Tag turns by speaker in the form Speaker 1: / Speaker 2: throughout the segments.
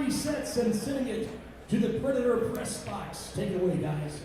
Speaker 1: 3 sets and sending it to the Predator press box. Take it away, guys.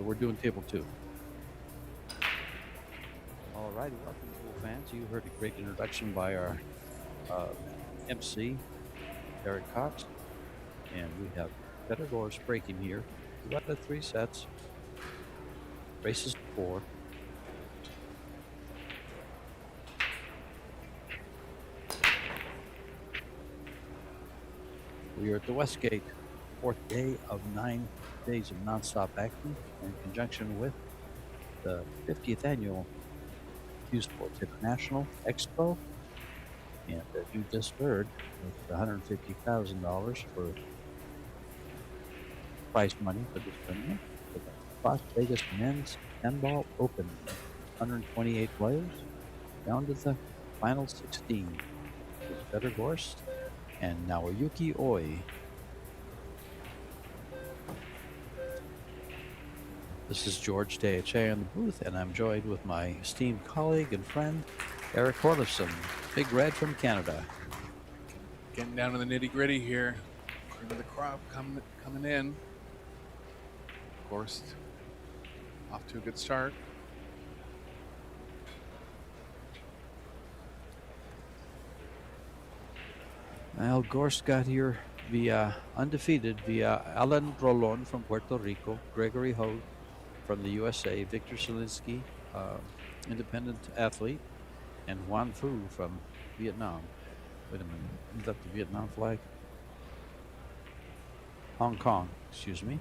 Speaker 2: We're doing table 2. All righty, welcome, pool fans. You heard a great introduction by our MC, Eric Cox, and we have Fedor Gorst breaking here. 2 out of 3 sets. Races 4. We are at the Westgate, 4th day of 9 days of nonstop action in conjunction with the 50th annual Q Sports International Expo. And as you just heard, it's $150,000 for prize money for this tournament. For the Las Vegas Men's 10-ball Open, 128 players, down to the final 16. It's Fedor Gorst and Naoyuki Oi. This is George DHA in the booth, and I'm joined with my esteemed colleague and friend, Eric Horlifson, Big Red from Canada.
Speaker 3: Getting down to the nitty-gritty here. Cream of the crop coming in. Gorst off to a good start.
Speaker 2: Well, Gorst got here via undefeated via Alan Rolon from Puerto Rico, Gregory Ho from the USA, Victor Selinsky, independent athlete, and Juan Fu from Vietnam. Wait a minute, is that the Vietnam flag? Hong Kong, excuse me.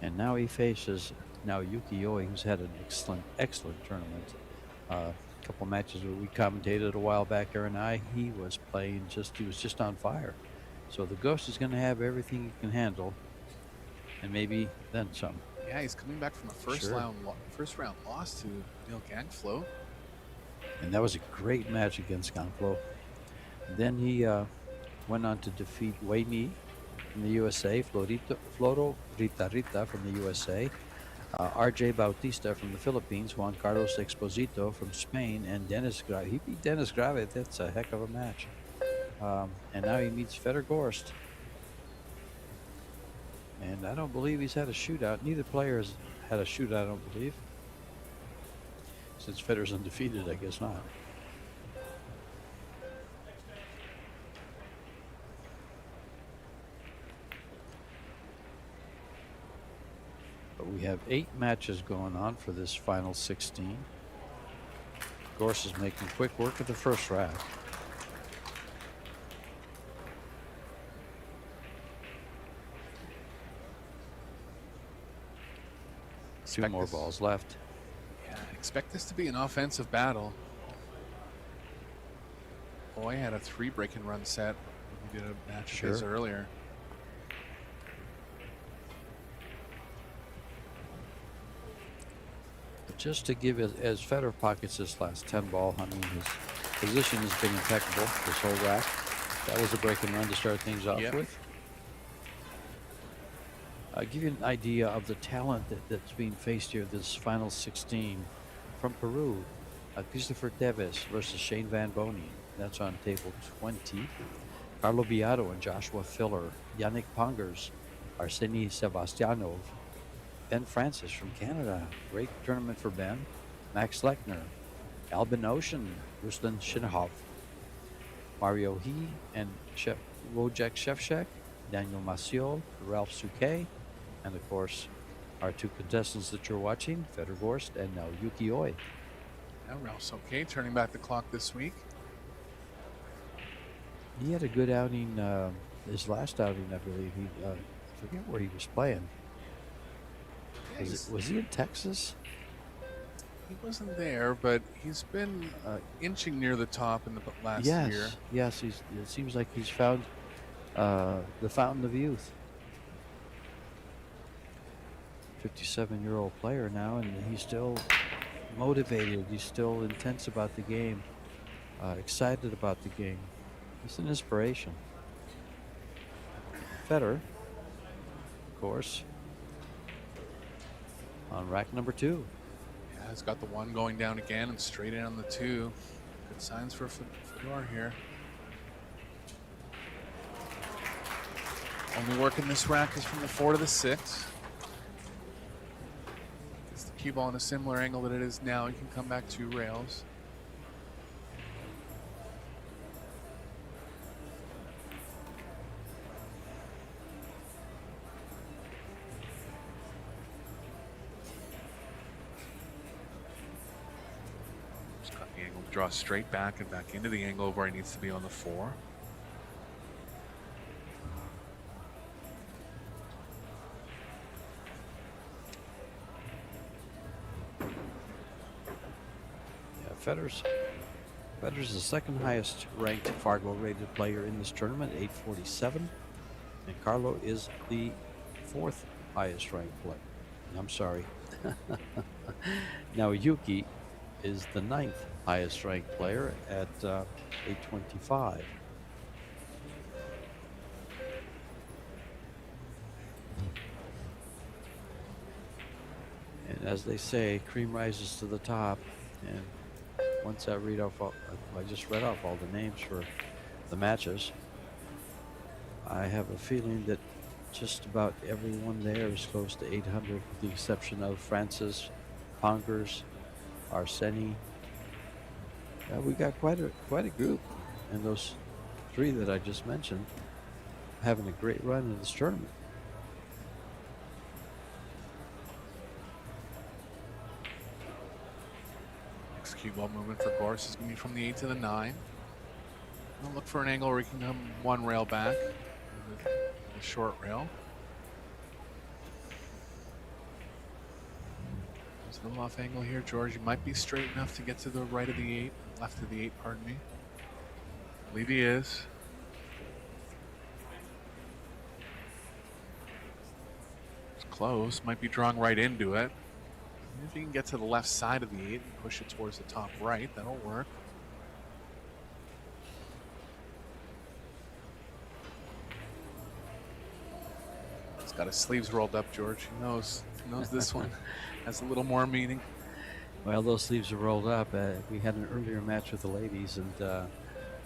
Speaker 2: And now he faces Naoyuki Oi, who's had an excellent tournament. A couple matches where we commentated a while back, Aaron and I. He was just on fire. So the Ghost is going to have everything he can handle, and maybe then some.
Speaker 3: Yeah, he's coming back from a first round loss to Neil Gangflow.
Speaker 2: And that was a great match against Gangflow. Then he went on to defeat Wei Mi from the USA, Floro Rita from the USA, RJ Bautista from the Philippines, Juan Carlos Exposito from Spain, and Dennis Grave. He beat Dennis Grave. That's a heck of a match. And now he meets Fedor Gorst. And I don't believe he's had a shootout. Neither player has had a shootout, I don't believe. Since Fedor's undefeated, I guess not. But we have 8 matches going on for this final 16. Gorst is making quick work of the first rack. Two more balls left.
Speaker 3: Yeah, expect this to be an offensive battle. Boy had a 3 break and run set. We did a match of his earlier.
Speaker 2: But just to give it, as Fedor pockets this last 10 ball, I mean, his position has been impeccable this whole rack. That was a break and run to start things off with. Give you an idea of the talent that's being faced here, this final 16. From Peru, Christopher Tevez versus Shane Van Bonen. That's on table 20. Carlo Biado and Joshua Filler. Yannick Pongers, Arseny Sebastianov. Ben Francis from Canada. Great tournament for Ben. Max Lechner. Albin Ocean, Ruslan Shinhov. Mario He and Wojciech Shevchuk. Daniel Maciol, Ralph Souquet. And of course, our two contestants that you're watching, Fedor Gorst and Naoyuki Oi.
Speaker 3: Now Ralph's okay, turning back the clock this week.
Speaker 2: He had a good outing, his last outing, I believe. He forget where he was playing. Was he in Texas?
Speaker 3: He wasn't there, but he's been inching near the top in the last year.
Speaker 2: Yes, it seems like he's found the fountain of youth. 57-year-old player now, and he's still motivated. He's still intense about the game, excited about the game. He's an inspiration. Federer, of course, on rack number 2.
Speaker 3: Yeah, he's got the 1 going down again and straight in on the 2. Good signs for Fedor here. Only working this rack is from the 4 to the 6. It's the cue ball in a similar angle that it is now. You can come back 2 rails. Just got the angle to draw straight back and back into the angle of where he needs to be on the 4.
Speaker 2: Federer's the second highest ranked Fargo rated player in this tournament, 847. And Carlo is the 4th highest ranked player. I'm sorry. Naoyuki is the 9th highest ranked player at 825. And as they say, cream rises to the top. And once I read off, I just read off all the names for the matches. I have a feeling that just about everyone there is close to 800, with the exception of Francis, Pongers, Arseny. We got quite a group, and those 3 that I just mentioned having a great run in this tournament.
Speaker 3: Cue ball movement for Gorst is going to be from the 8 to the 9. I'll look for an angle where he can come 1 rail back, the short rail. There's a little off angle here, George. You might be straight enough to get to the right of the 8, left of the 8, pardon me. I believe he is. It's close, might be drawing right into it. If you can get to the left side of the 8 and push it towards the top right, that'll work. He's got his sleeves rolled up, George. He knows this one has a little more meaning.
Speaker 2: Well, those sleeves are rolled up. We had an earlier match with the ladies, and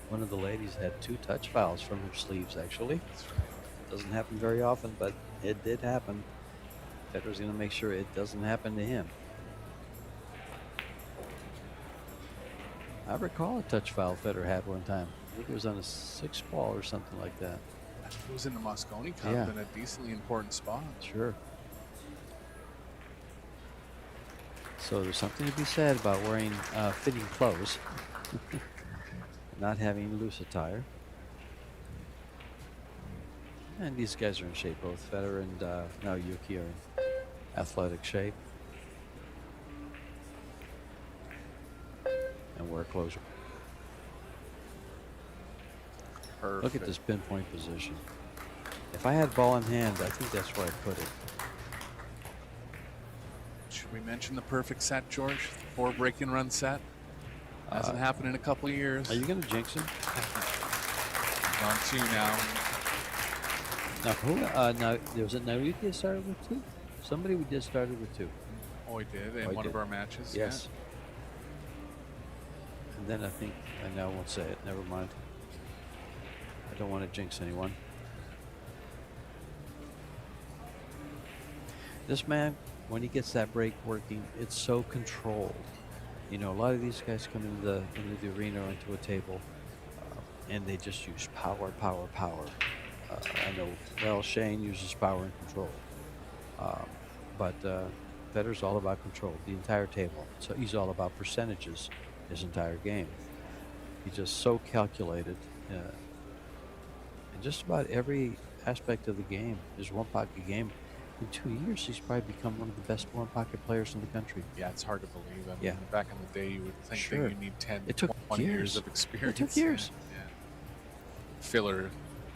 Speaker 2: one of the ladies had 2 touch fouls from her sleeves, actually.
Speaker 3: That's right.
Speaker 2: Doesn't happen very often, but it did happen. Federer's going to make sure it doesn't happen to him. I recall a touch foul Federer had one time. I think it was on a 6 ball or something like that.
Speaker 3: I think it was in the Moscone Cup in a decently important spot.
Speaker 2: Sure. So there's something to be said about wearing fitting clothes, not having loose attire. And these guys are in shape. Both Federer and Naoyuki are in athletic shape. And wear clothes.
Speaker 3: Perfect.
Speaker 2: Look at this pinpoint position. If I had ball in hand, I think that's where I'd put it.
Speaker 3: Should we mention the perfect set, George? The 4 break-in run set? Hasn't happened in a couple of years.
Speaker 2: Are you going to jinx him?
Speaker 3: On 2 now.
Speaker 2: Now, now was it Naoyuki that started with 2? Somebody we did started with 2.
Speaker 3: Oh, he did in
Speaker 2: Oh, he
Speaker 3: one
Speaker 2: did.
Speaker 3: of our matches.
Speaker 2: Yes. And then I think, I now won't say it, never mind. I don't want to jinx anyone. This man, when he gets that break working, it's so controlled. You know, a lot of these guys come into the arena or into a table, and they just use power. I know, well, Shane uses power and control. But Fedor's all about control, the entire table. So he's all about percentages, his entire game. He's just so calculated. In just about every aspect of the game, his one-pocket game, in 2 years, he's probably become one of the best one-pocket players in the country.
Speaker 3: Yeah, it's hard to believe. I mean,
Speaker 2: Yeah.
Speaker 3: Back in the day, you would think
Speaker 2: Sure.
Speaker 3: that you need 10,
Speaker 2: It took
Speaker 3: 20 years
Speaker 2: years.
Speaker 3: of experience.
Speaker 2: It took years.
Speaker 3: Yeah. Filler.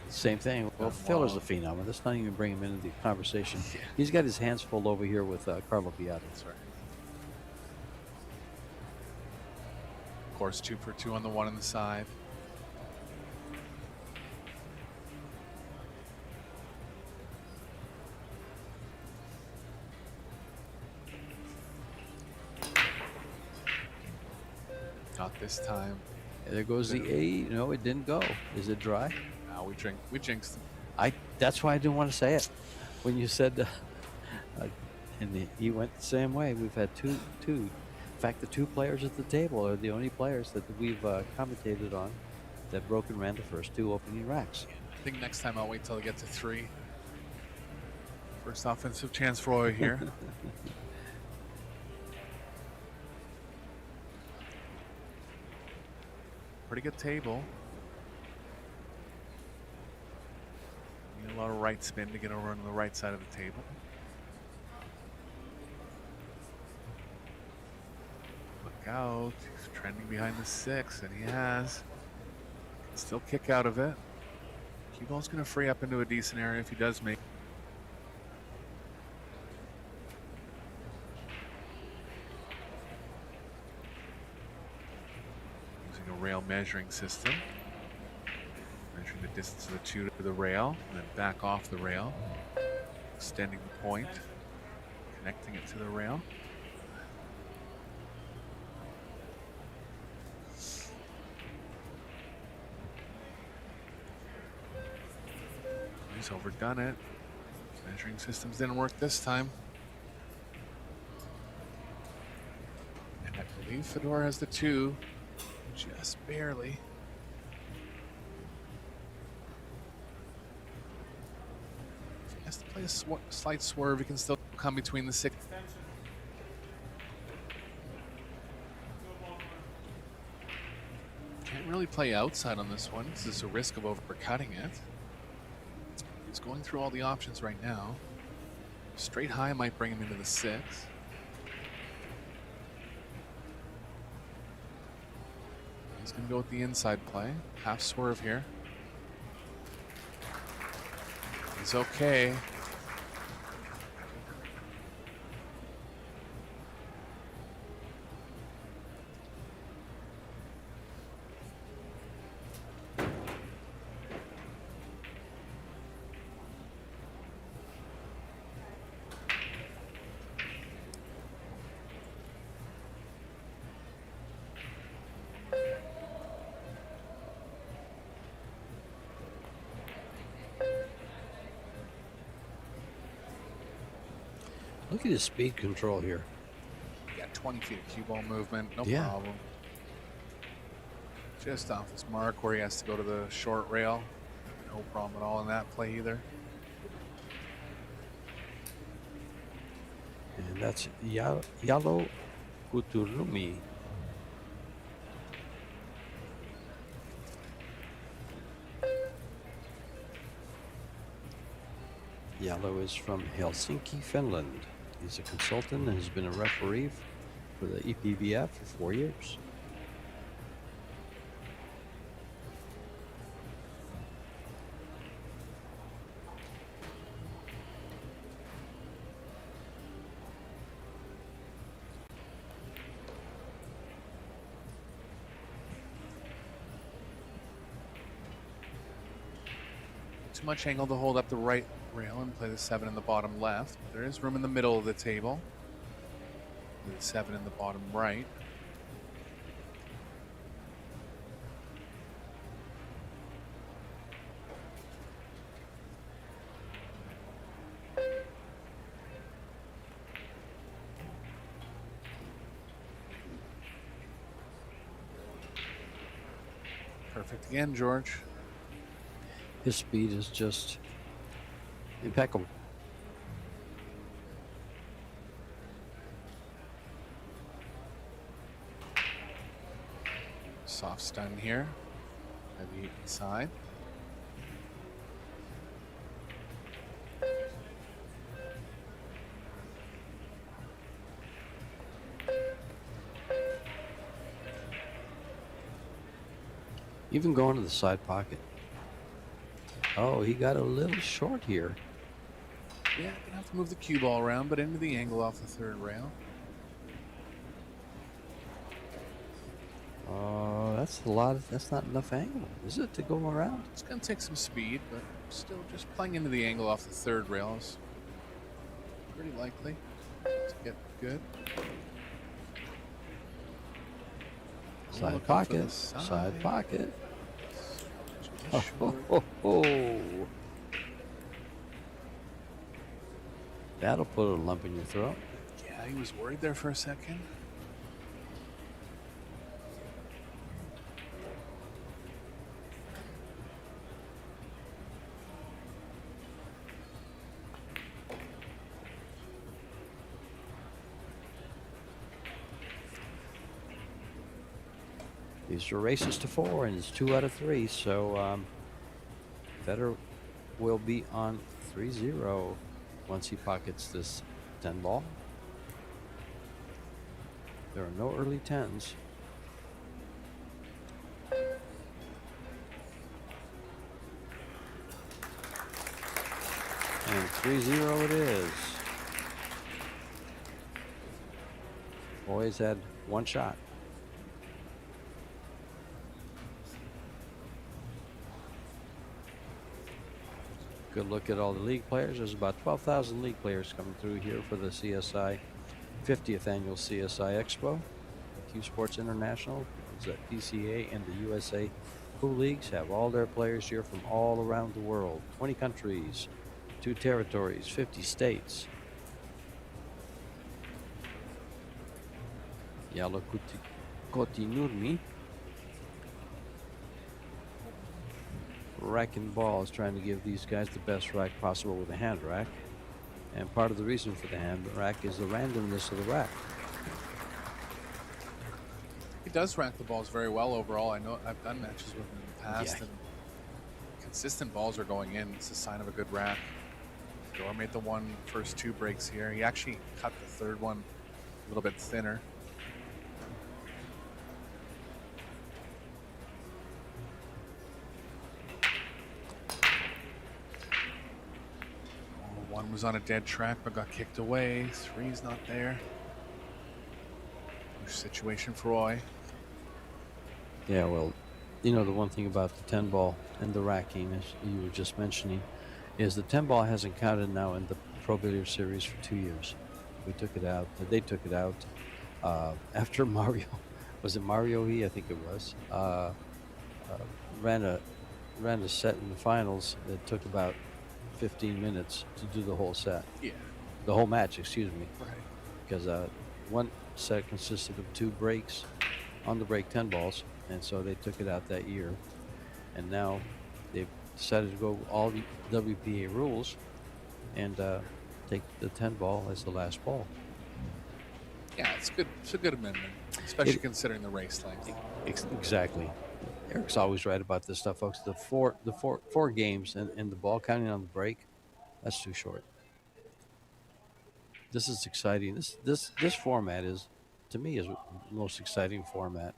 Speaker 2: Same thing. Well,
Speaker 3: Done
Speaker 2: Feller's
Speaker 3: well.
Speaker 2: a phenom. and Let's not even bring him into the conversation.
Speaker 3: Yeah.
Speaker 2: He's got his hands full over here with Carlo Biata.
Speaker 3: That's right. Of course, 2 for 2 on the 1 on the side. Not this time.
Speaker 2: There goes the A. No, it didn't go. Is it dry?
Speaker 3: Now we jinxed him.
Speaker 2: That's why I didn't want to say it. When you said, and he went the same way. We've had two. In fact, the 2 players at the table are the only players that we've commentated on that broke and ran the first 2 opening racks.
Speaker 3: I think next time I'll wait till I get to 3. First offensive chance for Roy here. Pretty good table. Need a lot of right spin to get over on the right side of the table. Look out. He's trending behind the 6, and he has. Can still kick out of it. Cue ball's going to free up into a decent area if he does make. Using a rail measuring system. Measuring the distance of the 2 to the rail, and then back off the rail. Extending the point. Connecting it to the rail. He's overdone it. Measuring systems didn't work this time. And I believe Fedor has the 2, just barely. If he has to play a slight swerve, he can still come between the 6. Can't really play outside on this one. This is a risk of overcutting it. He's going through all the options right now. Straight high might bring him into the 6. He's going to go with the inside play. Half swerve here. He's okay.
Speaker 2: Look at his speed control here.
Speaker 3: Got 20 feet of cue ball movement, no
Speaker 2: Yeah.
Speaker 3: problem. Just off his mark where he has to go to the short rail. No problem at all in that play either.
Speaker 2: And that's Yalo Kuturumi. Yalo is from Helsinki, Finland. He's a consultant and has been a referee for the EPBF for 4 years.
Speaker 3: too much angle to hold up the right rail and play the 7 in the bottom left. There is room in the middle of the table. The 7 in the bottom right. Perfect again, George.
Speaker 2: His speed is just impeccable.
Speaker 3: Soft stun here. Heavy inside.
Speaker 2: Even going to the side pocket. Oh, he got a little short here.
Speaker 3: Yeah, gonna have to move the cue ball around, but into the angle off the third rail.
Speaker 2: That's a lot. That's not enough angle, is it, to go around?
Speaker 3: It's gonna take some speed, but still just playing into the angle off the third rail is pretty likely to get good.
Speaker 2: Side pocket. Side pocket. Oh. That'll put a lump in your throat.
Speaker 3: Yeah, he was worried there for a second.
Speaker 2: These are races to 4, and it's 2 out of 3. So Fedor will be on 3-0 once he pockets this 10 ball. There are no early 10s. And 3-0 it is. Boys had one shot. Good look at all the league players. There's about 12,000 league players coming through here for the CSI 50th Annual CSI Expo. Q Sports International, the PCA and the USA Pool Leagues have all their players here from all around the world. 20 countries, 2 territories, 50 states. Yalo Kotinurmi. Racking balls, trying to give these guys the best rack possible with a hand rack. And part of the reason for the hand rack is the randomness of the rack.
Speaker 3: He does rack the balls very well overall. I know I've done matches with him in the past,
Speaker 2: Yeah.
Speaker 3: and consistent balls are going in. It's a sign of a good rack. Fedor made the first 2 breaks here. He actually cut the third one a little bit thinner. One was on a dead track but got kicked away. 3's not there. Push situation for Roy.
Speaker 2: Yeah, well, you know, the one thing about the 10 ball and the racking, as you were just mentioning, is the 10 ball hasn't counted now in the Pro Billiards Series for 2 years. We took it out. They took it out after Mario. Was it Mario? I think it was. Ran a set in the finals that took about 15 minutes to do the whole set.
Speaker 3: Yeah.
Speaker 2: The whole match, excuse me.
Speaker 3: Right.
Speaker 2: Because one set consisted of 2 breaks, on the break 10 balls, and so they took it out that year. And now they've decided to go all the WPA rules and take the 10 ball as the last ball.
Speaker 3: Yeah, it's good. It's a good amendment, especially considering the race length.
Speaker 2: Exactly. Eric's always right about this stuff, folks. The four games and the ball counting on the break, that's too short. This is exciting. This format is, to me, is the most exciting format.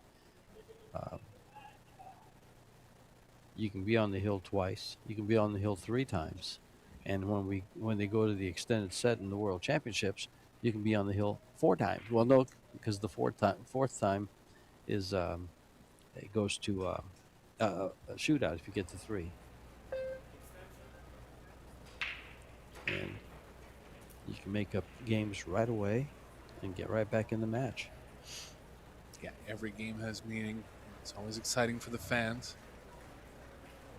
Speaker 2: You can be on the hill twice. You can be on the hill 3 times, and when they go to the extended set in the World Championships, you can be on the hill 4 times. Well, no, because the fourth time is it goes to a shootout if you get to 3. and you can make up games right away and get right back in the match.
Speaker 3: Yeah, every game has meaning. It's always exciting for the fans.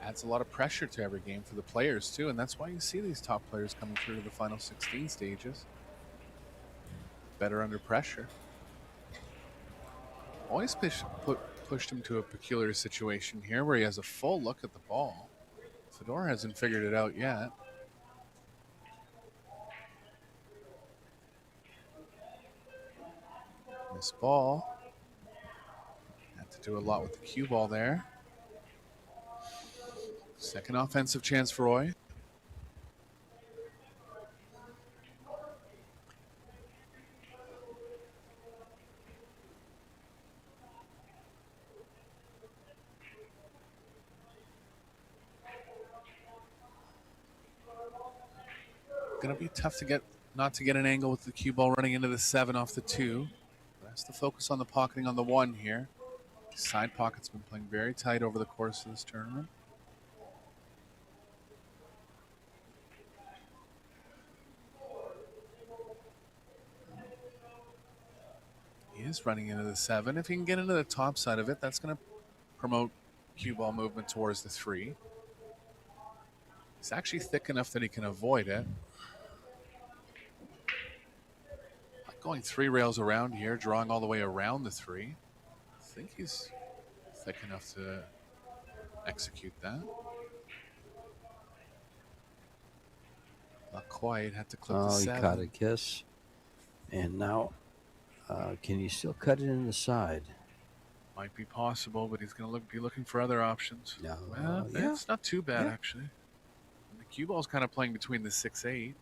Speaker 3: Adds a lot of pressure to every game for the players too, and that's why you see these top players coming through to the final 16 stages. Better under pressure. Always pushed him to a peculiar situation here where he has a full look at the ball. Fedor hasn't figured it out yet. This ball. Had to do a lot with the cue ball there. Second offensive chance for Roy. Gonna be tough to not to get an angle with the cue ball running into the 7 off the 2. But has to focus on the pocketing on the 1 here. The side pocket's been playing very tight over the course of this tournament. He is running into the 7. If he can get into the top side of it, that's going to promote cue ball movement towards the 3. It's actually thick enough that he can avoid it. Like going 3 rails around here, drawing all the way around the 3. I think he's thick enough to execute that. Not quite. Had to clip the 7.
Speaker 2: He caught a kiss. And now, can he still cut it in the side?
Speaker 3: Might be possible, but he's going to be looking for other options.
Speaker 2: No,
Speaker 3: well,
Speaker 2: yeah.
Speaker 3: It's not too bad, actually. And the cue ball's kind of playing between the 6-8.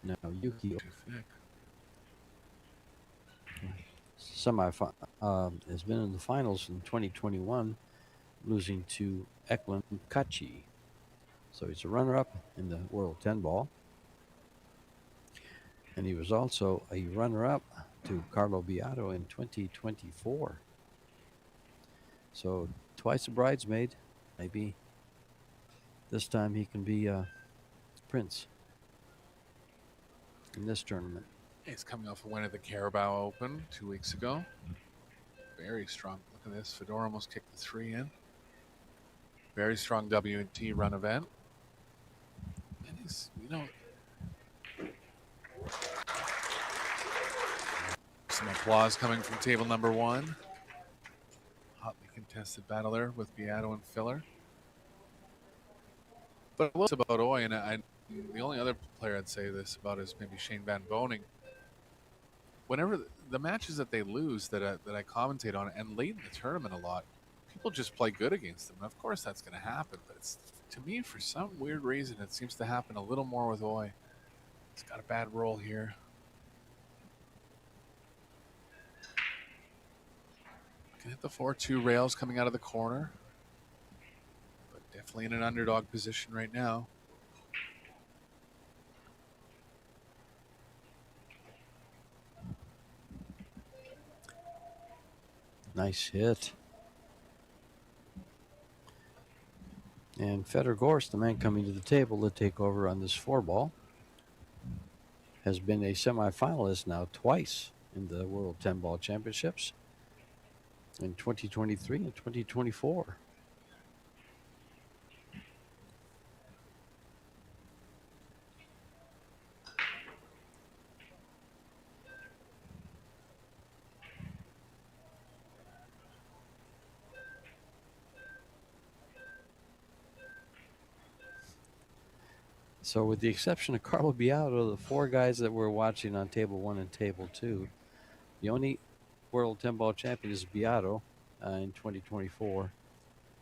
Speaker 2: Naoyuki
Speaker 3: Too thick.
Speaker 2: has been in the finals in 2021, losing to Eklund Kachi. So he's a runner-up in the World 10 Ball. And he was also a runner-up to Carlo Beato in 2024. So twice a bridesmaid. Maybe this time he can be Prince in this tournament.
Speaker 3: He's coming off a win at the Carabao Open 2 weeks ago. Very strong. Look at this. Fedor almost kicked the 3 in. Very strong W&T run event. And he's, some applause coming from table number 1. Hotly contested battle there with Beato and Filler. But what's about Oy, and the only other player I'd say this about is maybe Shane Van Boning. Whenever the matches that they lose that I commentate on, and late in the tournament a lot, people just play good against them. And of course that's going to happen, but it's, to me, for some weird reason, it seems to happen a little more with Oy. He's got a bad roll here. Can hit the 4-2 rails coming out of the corner, but definitely in an underdog position right now.
Speaker 2: Nice hit. And Fedor Gorst, the man coming to the table to take over on this 4-ball, has been a semifinalist now twice in the World 10-Ball Championships in 2023 and 2024. So with the exception of Carlo Beato, the 4 guys that we're watching on table 1 and table 2, the only World 10-Ball champion is Beato in 2024,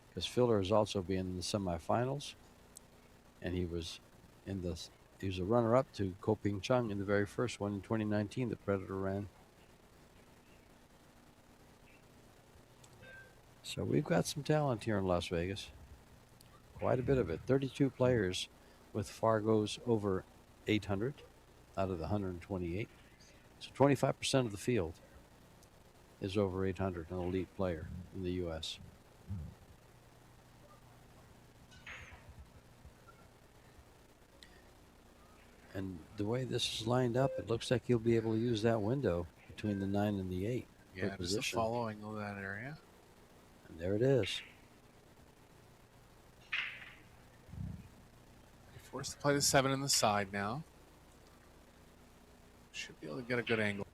Speaker 2: because Filler has also been in the semifinals, and he was a runner-up to Ko Ping Chung in the very first one in 2019 that Predator ran. So we've got some talent here in Las Vegas. Quite a bit of it. 32 players with Fargo's over 800 out of the 128. So 25% of the field is over 800, an elite player in the U.S. And the way this is lined up, it looks like he'll be able to use that window between the 9 and the 8.
Speaker 3: Yeah, just the following of that area.
Speaker 2: And there it is.
Speaker 3: Forced to play the 7 in the side now. Should be able to get a good angle.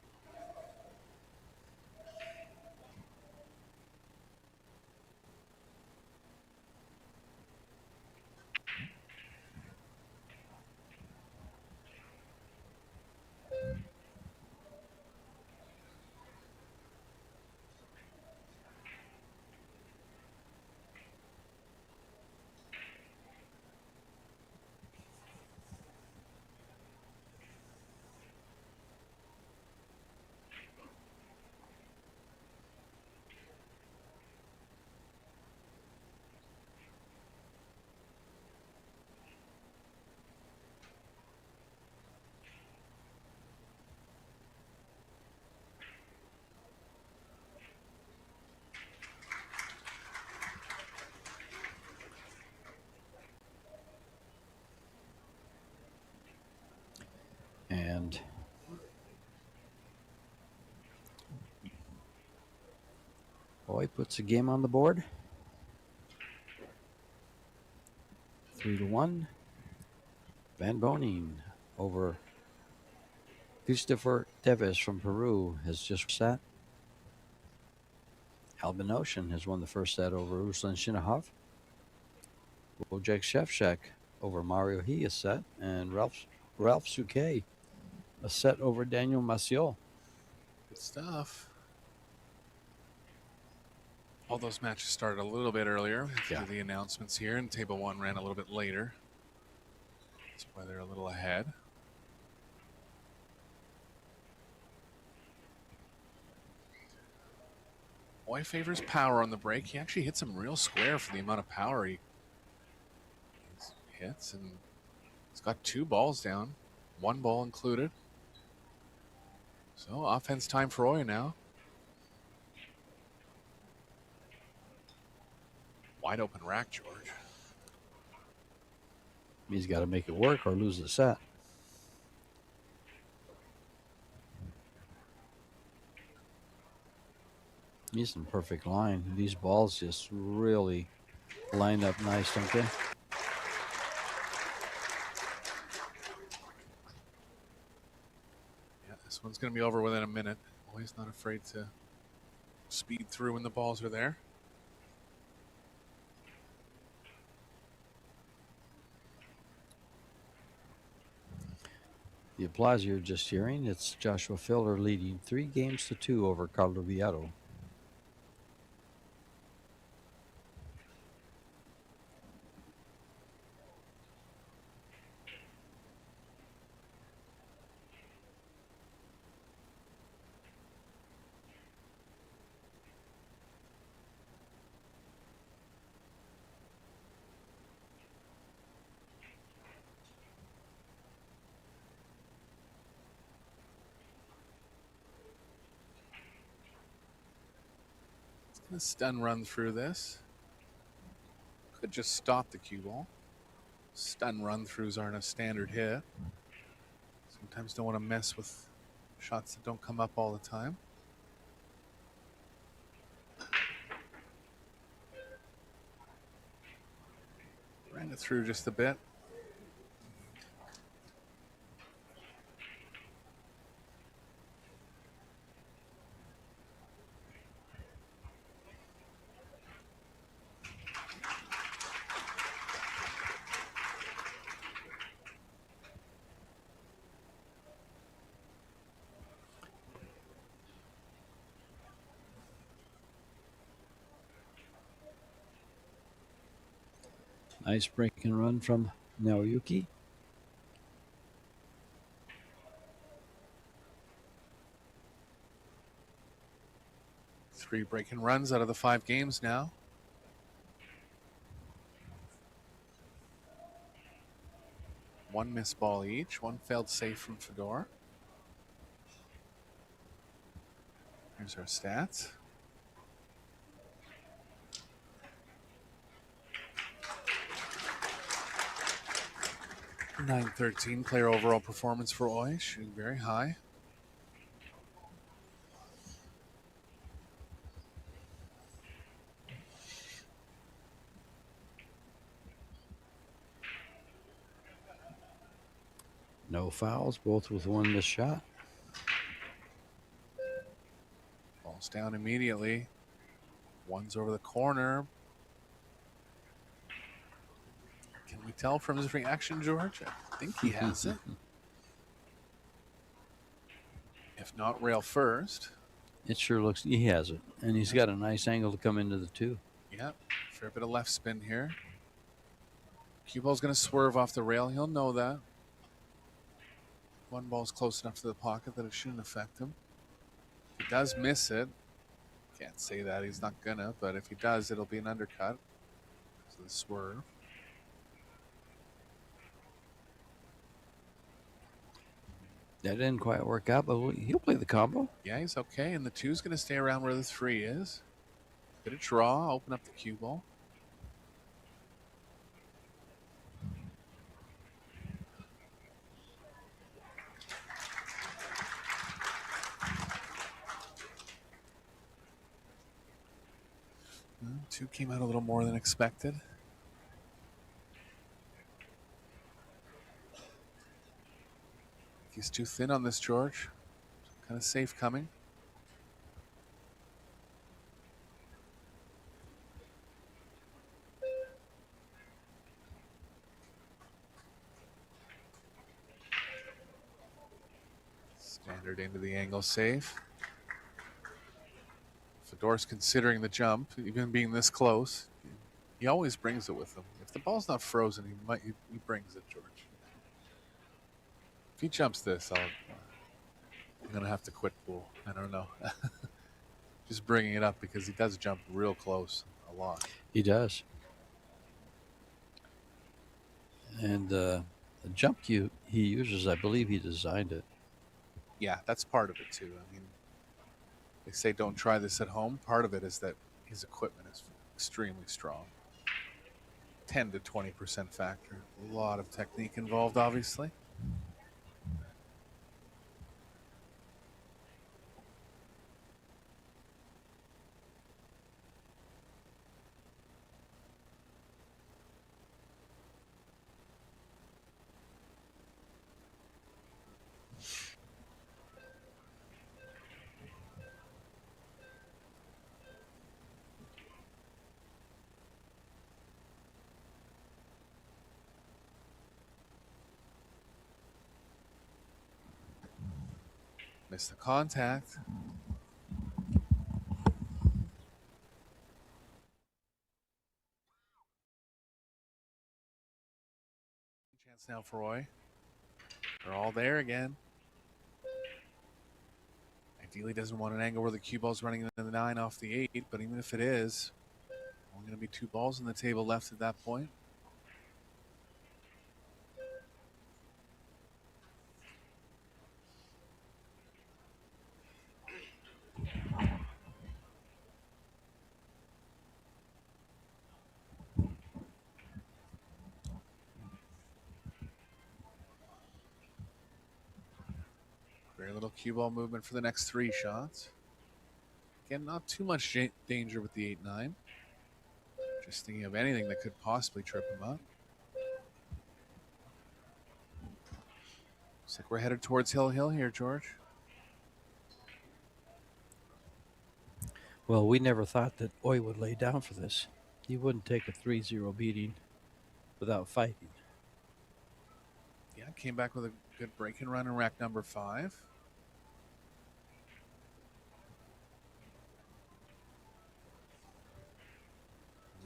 Speaker 2: And Boy puts a game on the board. 3-1. Van Bonin over Christopher Teves from Peru has just set. Albinoshin has won the first set over Ruslan Shinahov. Wojciech Shevchuk over Mario He a set. And Ralph Suke a set over Daniel Maciel.
Speaker 3: Good stuff. All those matches started a little bit earlier after the announcements here, and table 1 ran a little bit later. That's why they're a little ahead. Boy favors power on the break. He actually hits him real square for the amount of power he hits, and he's got 2 balls down, 1 ball included. So offense time for Oya now. Wide open rack, George.
Speaker 2: He's got to make it work or lose the set. He's in perfect line. These balls just really line up nice, don't they?
Speaker 3: Yeah, this one's going to be over within a minute. Always not afraid to speed through when the balls are there.
Speaker 2: The applause you're just hearing, it's Joshua Filler leading 3-2 over Carlo Villaro.
Speaker 3: A stun run through this. Could just stop the cue ball. Stun run throughs aren't a standard hit. Sometimes don't want to mess with shots that don't come up all the time. Ran it through just a bit.
Speaker 2: Nice break and run from Naoyuki.
Speaker 3: Three break-in runs out of the 5 games now. one missed ball each. One failed save from Fedor. Here's our stats. .913 player overall performance for Oy, shooting very high.
Speaker 2: No fouls, both with one missed shot.
Speaker 3: Ball's down immediately. One's over the corner. Can we tell from his reaction, George? I think he has it. If not, rail first.
Speaker 2: It sure looks, he has it. And he's got a nice angle to come into the two.
Speaker 3: Yep, fair bit of left spin here. Cue ball's going to swerve off the rail. He'll know that. One ball's close enough to the pocket that it shouldn't affect him. If he does miss it, can't say that, he's not gonna, but if he does, it'll be an undercut. So the swerve.
Speaker 2: That didn't quite work out, but he'll play the combo.
Speaker 3: Yeah, he's okay, and the two's gonna stay around where the three is. Bit of draw, open up the cue ball. Two came out a little more than expected. He's too thin on this, George. Kind of safe coming. Standard into the angle safe. Fedor's considering the jump, even being this close. He always brings it with him. If the ball's not frozen, he brings it, George. If he jumps this, I'm gonna have to quit pool. I don't know. Just bringing it up because he does jump real close a lot.
Speaker 2: He does. And the jump cue he uses, I believe he designed it.
Speaker 3: Yeah, that's part of it too. I mean, they say don't try this at home. Part of it is that his equipment is extremely strong. 10 to 20% factor. A lot of technique involved, obviously. Missed the contact. Chance now for Roy. They're all there again. Ideally doesn't want an angle where the cue ball's running into the 9 off the 8, but even if it is, only going to be 2 balls on the table left at that point. Very little cue ball movement for the next 3 shots. Again, not too much danger with the 8-9. Just thinking of anything that could possibly trip him up. Looks like we're headed towards Hill here, George.
Speaker 2: Well, we never thought that Oy would lay down for this. He wouldn't take a 3-0 beating without fighting.
Speaker 3: Yeah, came back with a good break-and run in rack number 5.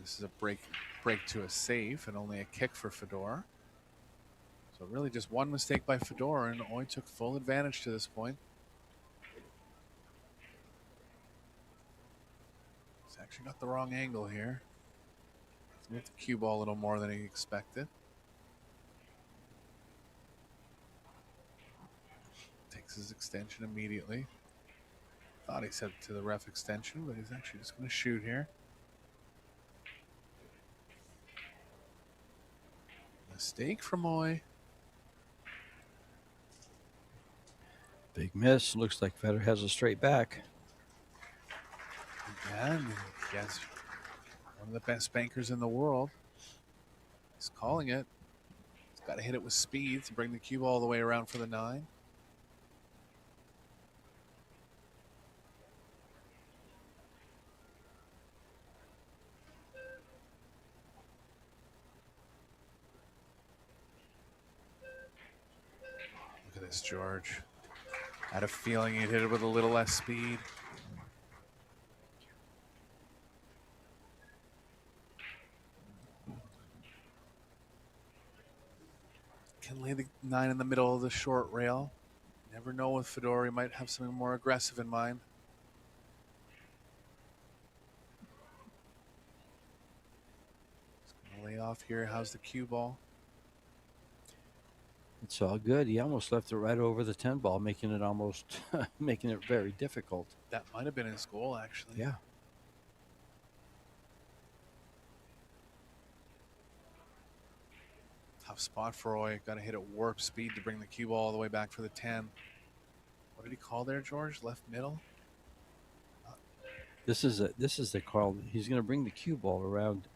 Speaker 3: This is a break to a save and only a kick for Fedor. So really just one mistake by Fedor, and Oy took full advantage to this point. He's actually got the wrong angle here. He's moved the cue ball a little more than he expected. his extension immediately. Thought he said to the ref extension, but he's actually just going to shoot here. Mistake from Moy.
Speaker 2: Big miss. Looks like Fedor has a straight back.
Speaker 3: Again, he has one of the best bankers in the world. He's calling it. He's got to hit it with speed to bring the cue all the way around for the 9. Look at this, George. I had a feeling he'd hit it with a little less speed. Can lay the 9 in the middle of the short rail. Never know with Fedor, he might have something more aggressive in mind. Just gonna lay off here. How's the cue ball?
Speaker 2: It's all good. He almost left it right over the 10 ball, making it almost, making it very difficult.
Speaker 3: That might have been his goal, actually.
Speaker 2: Yeah.
Speaker 3: Tough spot for Roy. Got to hit at warp speed to bring the cue ball all the way back for the 10. What did he call there, George? Left middle?
Speaker 2: This is the call. He's going to bring the cue ball around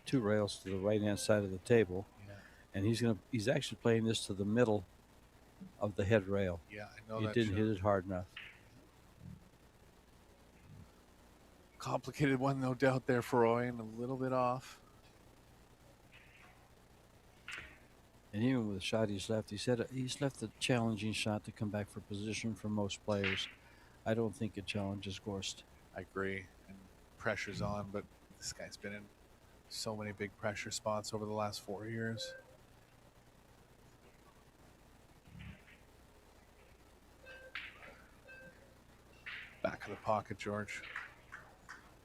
Speaker 2: 2 rails to the right-hand side of the table.
Speaker 3: Yeah.
Speaker 2: And he's actually playing this to the middle of the head rail.
Speaker 3: Yeah, I know
Speaker 2: He
Speaker 3: that.
Speaker 2: didn't hit it hard enough.
Speaker 3: Complicated one, no doubt, there for Roy, and a little bit off.
Speaker 2: And even with the shot he's left, he said he's left a challenging shot to come back for position for most players. I don't think it challenges Gorst.
Speaker 3: I agree. And pressure's on, but this guy's been in so many big pressure spots over the last 4 years. Back of the pocket, George.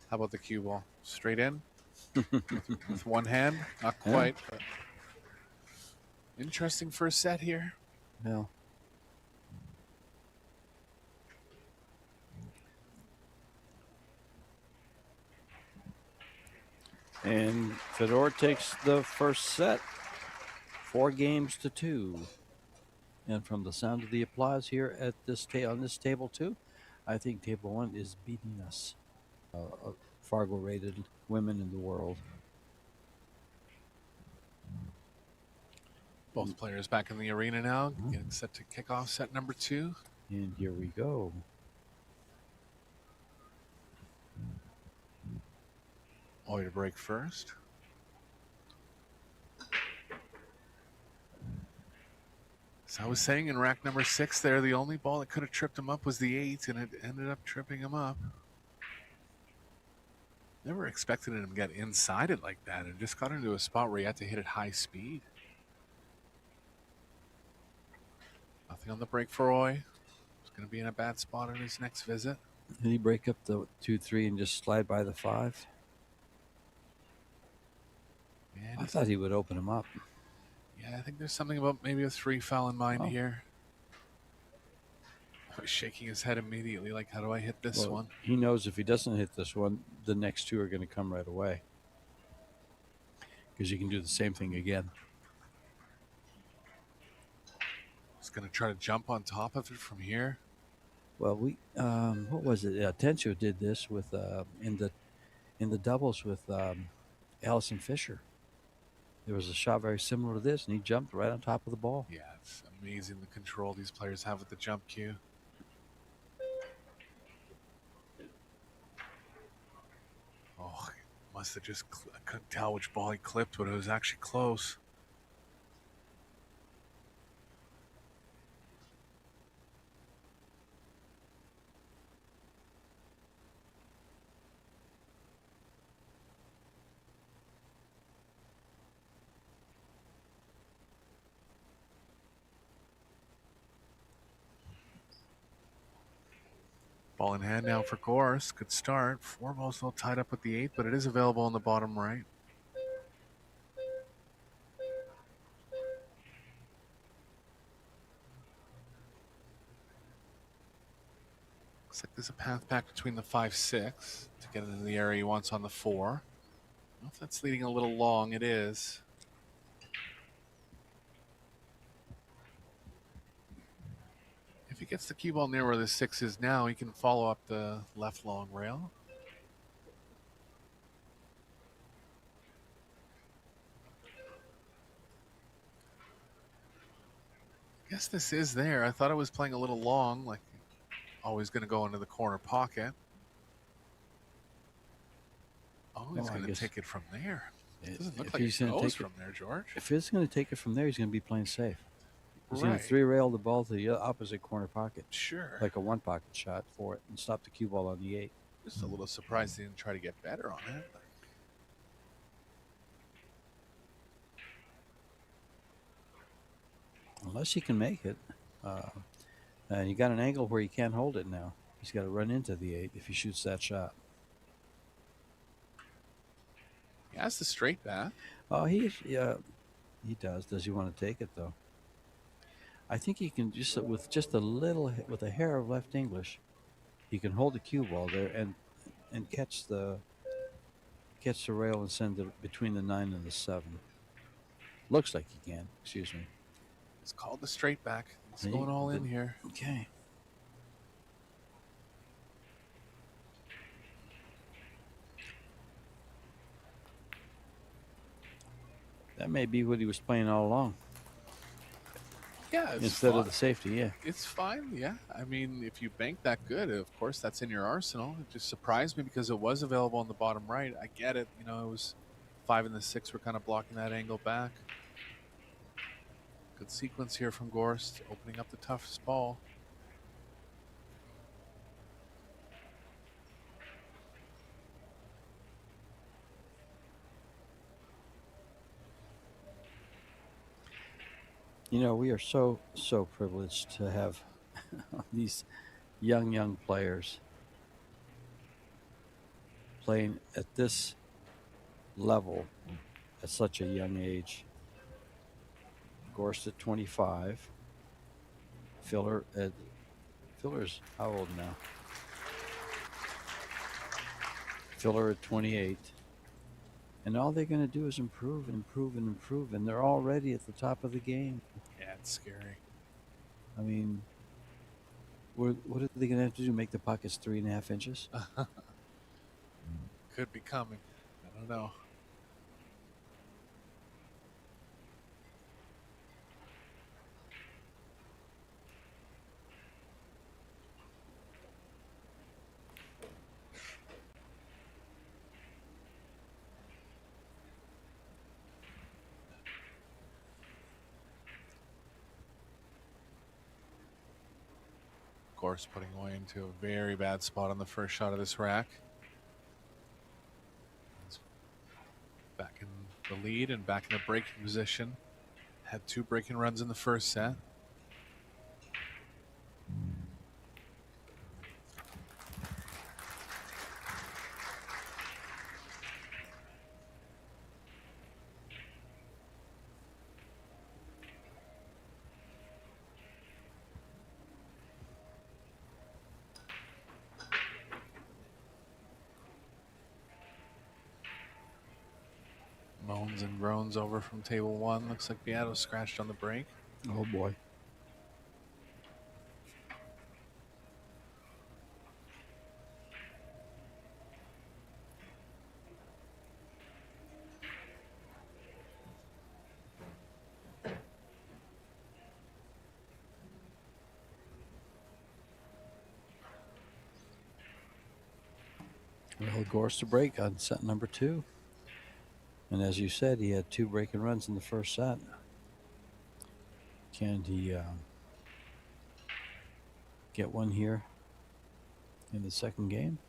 Speaker 3: How about the cue ball? Straight in? with one hand? Not quite, but interesting first set here.
Speaker 2: Yeah. And Fedor takes the first set, 4-2. And from the sound of the applause here at this on this table 2, I think table 1 is beating us. Fargo-rated women in the world.
Speaker 3: Both players back in the arena now, getting set to kick off set number 2.
Speaker 2: And here we go.
Speaker 3: Boy to break first. As I was saying, in rack number 6 there, the only ball that could have tripped him up was the 8, and it ended up tripping him up. Never expected him to get inside it like that, and just got into a spot where he had to hit at high speed. Nothing on the break for Roy. He's going to be in a bad spot on his next visit.
Speaker 2: Did he break up the 2-3 and just slide by the 5?
Speaker 3: And
Speaker 2: I thought he would open him up.
Speaker 3: yeah, I think there's something about maybe a 3 foul in mind here. I was shaking his head immediately, like, how do I hit this one?
Speaker 2: He knows if he doesn't hit this one, the next 2 are going to come right away. Because you can do the same thing again.
Speaker 3: He's going to try to jump on top of it from here.
Speaker 2: Well, we what was it? Tencho did this with in the doubles with Allison Fisher. There was a shot very similar to this, and he jumped right on top of the ball.
Speaker 3: Yeah, it's amazing the control these players have with the jump cue. Oh, must have just, I couldn't tell which ball he clipped, but it was actually close. Ball in hand now for Gorst. Good start. 4 balls still tied up with the 8, but it is available in the bottom right. Looks like there's a path back between the 5-6 to get into the area he wants on the 4. I don't know if that's leading a little long. It is. If he gets the cue ball near where the 6 is now, he can follow up the left long rail. I guess this is there. I thought I was playing a little long, like always going to go into the corner pocket. Oh, he's going to take it from there. It doesn't look like he goes from there, George.
Speaker 2: If he's going to take it from there, he's going to be playing safe. He's going
Speaker 3: Right.
Speaker 2: to 3-rail the ball to the opposite corner pocket.
Speaker 3: Sure.
Speaker 2: Like a 1-pocket shot for it and stop the cue ball on the 8.
Speaker 3: Just a little surprised he didn't try to get better on it.
Speaker 2: Unless he can make it. And you got an angle where he can't hold it now. He's got to run into the 8 if he shoots that shot.
Speaker 3: He has the straight bat.
Speaker 2: Oh, he does. Does he want to take it though? I think he can just with a hair of left English, he can hold the cue ball there and catch the rail and send it between the 9 and the 7. Looks like he can. Excuse me.
Speaker 3: It's called the straight back. It's going all in here.
Speaker 2: Okay. That may be what he was playing all along.
Speaker 3: Yeah, it's
Speaker 2: instead
Speaker 3: fine.
Speaker 2: Of the safety, yeah.
Speaker 3: It's fine, yeah. I mean, if you bank that good, of course, that's in your arsenal. It just surprised me because it was available on the bottom right. I get it. You know, it was 5 and the 6 were kind of blocking that angle back. Good sequence here from Gorst, opening up the toughest ball.
Speaker 2: You know, we are so privileged to have these young players playing at this level at such a young age. Gorst at 25. Filler's how old now? Filler at 28. And all they're going to do is improve, and they're already at the top of the game.
Speaker 3: Yeah, it's scary.
Speaker 2: I mean, what are they going to have to do? Make the pockets 3.5 inches?
Speaker 3: Could be coming. I don't know. Gorst putting away into a very bad spot on the first shot of this rack. He's back in the lead and back in the breaking position. Had 2 breaking runs in the first set. Moans and groans over from table 1. Looks like Beato scratched on the break.
Speaker 2: Oh boy. Well, Gorst to break on set number 2. And as you said, he had 2 breaking runs in the first set. Can he get one here in the second game?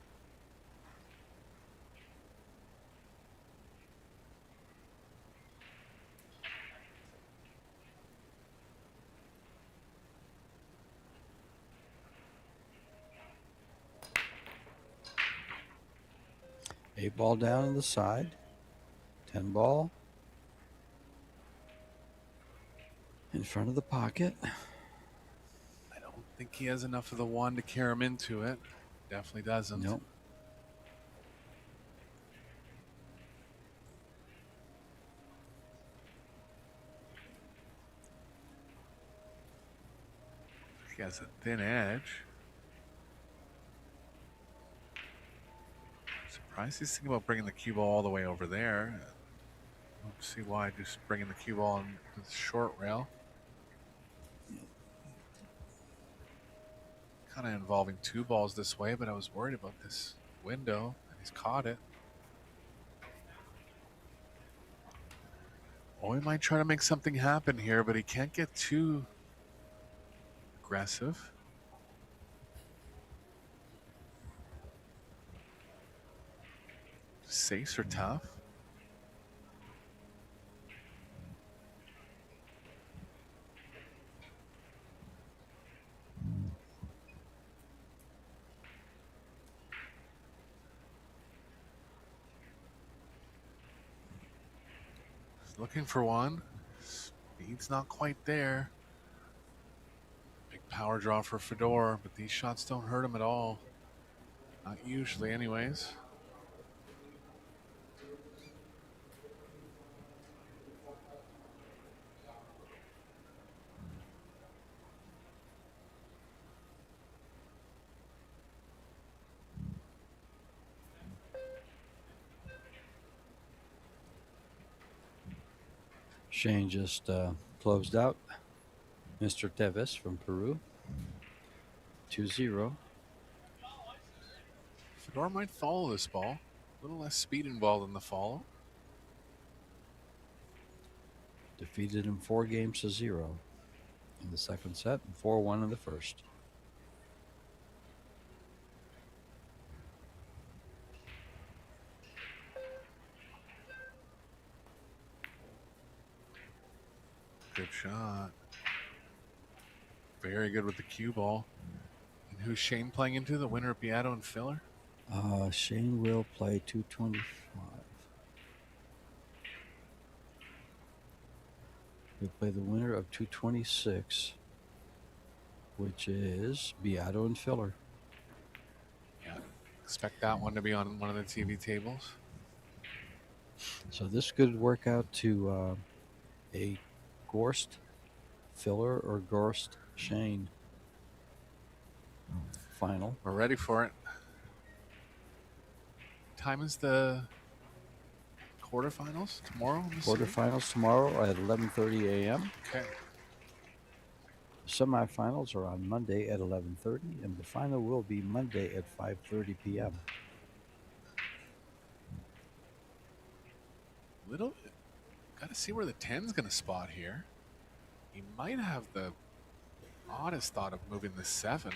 Speaker 2: Eight ball down on the side. 10 ball in front of the pocket.
Speaker 3: I don't Think he has enough of the one to carry him into it. Definitely doesn't.
Speaker 2: Nope.
Speaker 3: He has a thin edge. Surprised he's thinking about bringing the cue ball all the way over there. I don't see why just bringing the cue ball on the short rail. Kind of involving two balls this way, but I was worried about this window, and he's caught it. Oh, he might try to make something happen here, but he can't get too aggressive. Safes are tough. Looking for one. Speed's not quite there. Big power draw for Fedor, but these shots don't hurt him at all. Not usually, anyways.
Speaker 2: Shane just closed out Mr. Teves from Peru. 2-0.
Speaker 3: Fedor might follow this ball. A little less speed involved in the follow.
Speaker 2: Defeated him 4-0 in the second set and 4-1 in the first.
Speaker 3: Good shot. Very good with the cue ball. And who's Shane playing into? The winner of Beato and Filler?
Speaker 2: Shane will play 225. He'll play the winner of 226, which is Beato and Filler.
Speaker 3: Yeah. Expect that one to be on one of the TV tables.
Speaker 2: So this could work out to a Gorst Filler or Gorst Shane final.
Speaker 3: We're ready for it. Time is the quarterfinals tomorrow?
Speaker 2: Quarterfinals tomorrow at 11:30 a.m.
Speaker 3: Okay.
Speaker 2: Semifinals are on Monday at 11:30, and the final will be Monday at 5:30 p.m.
Speaker 3: Little, got to see where the 10's going to spot here. He might have the oddest thought of moving the 7,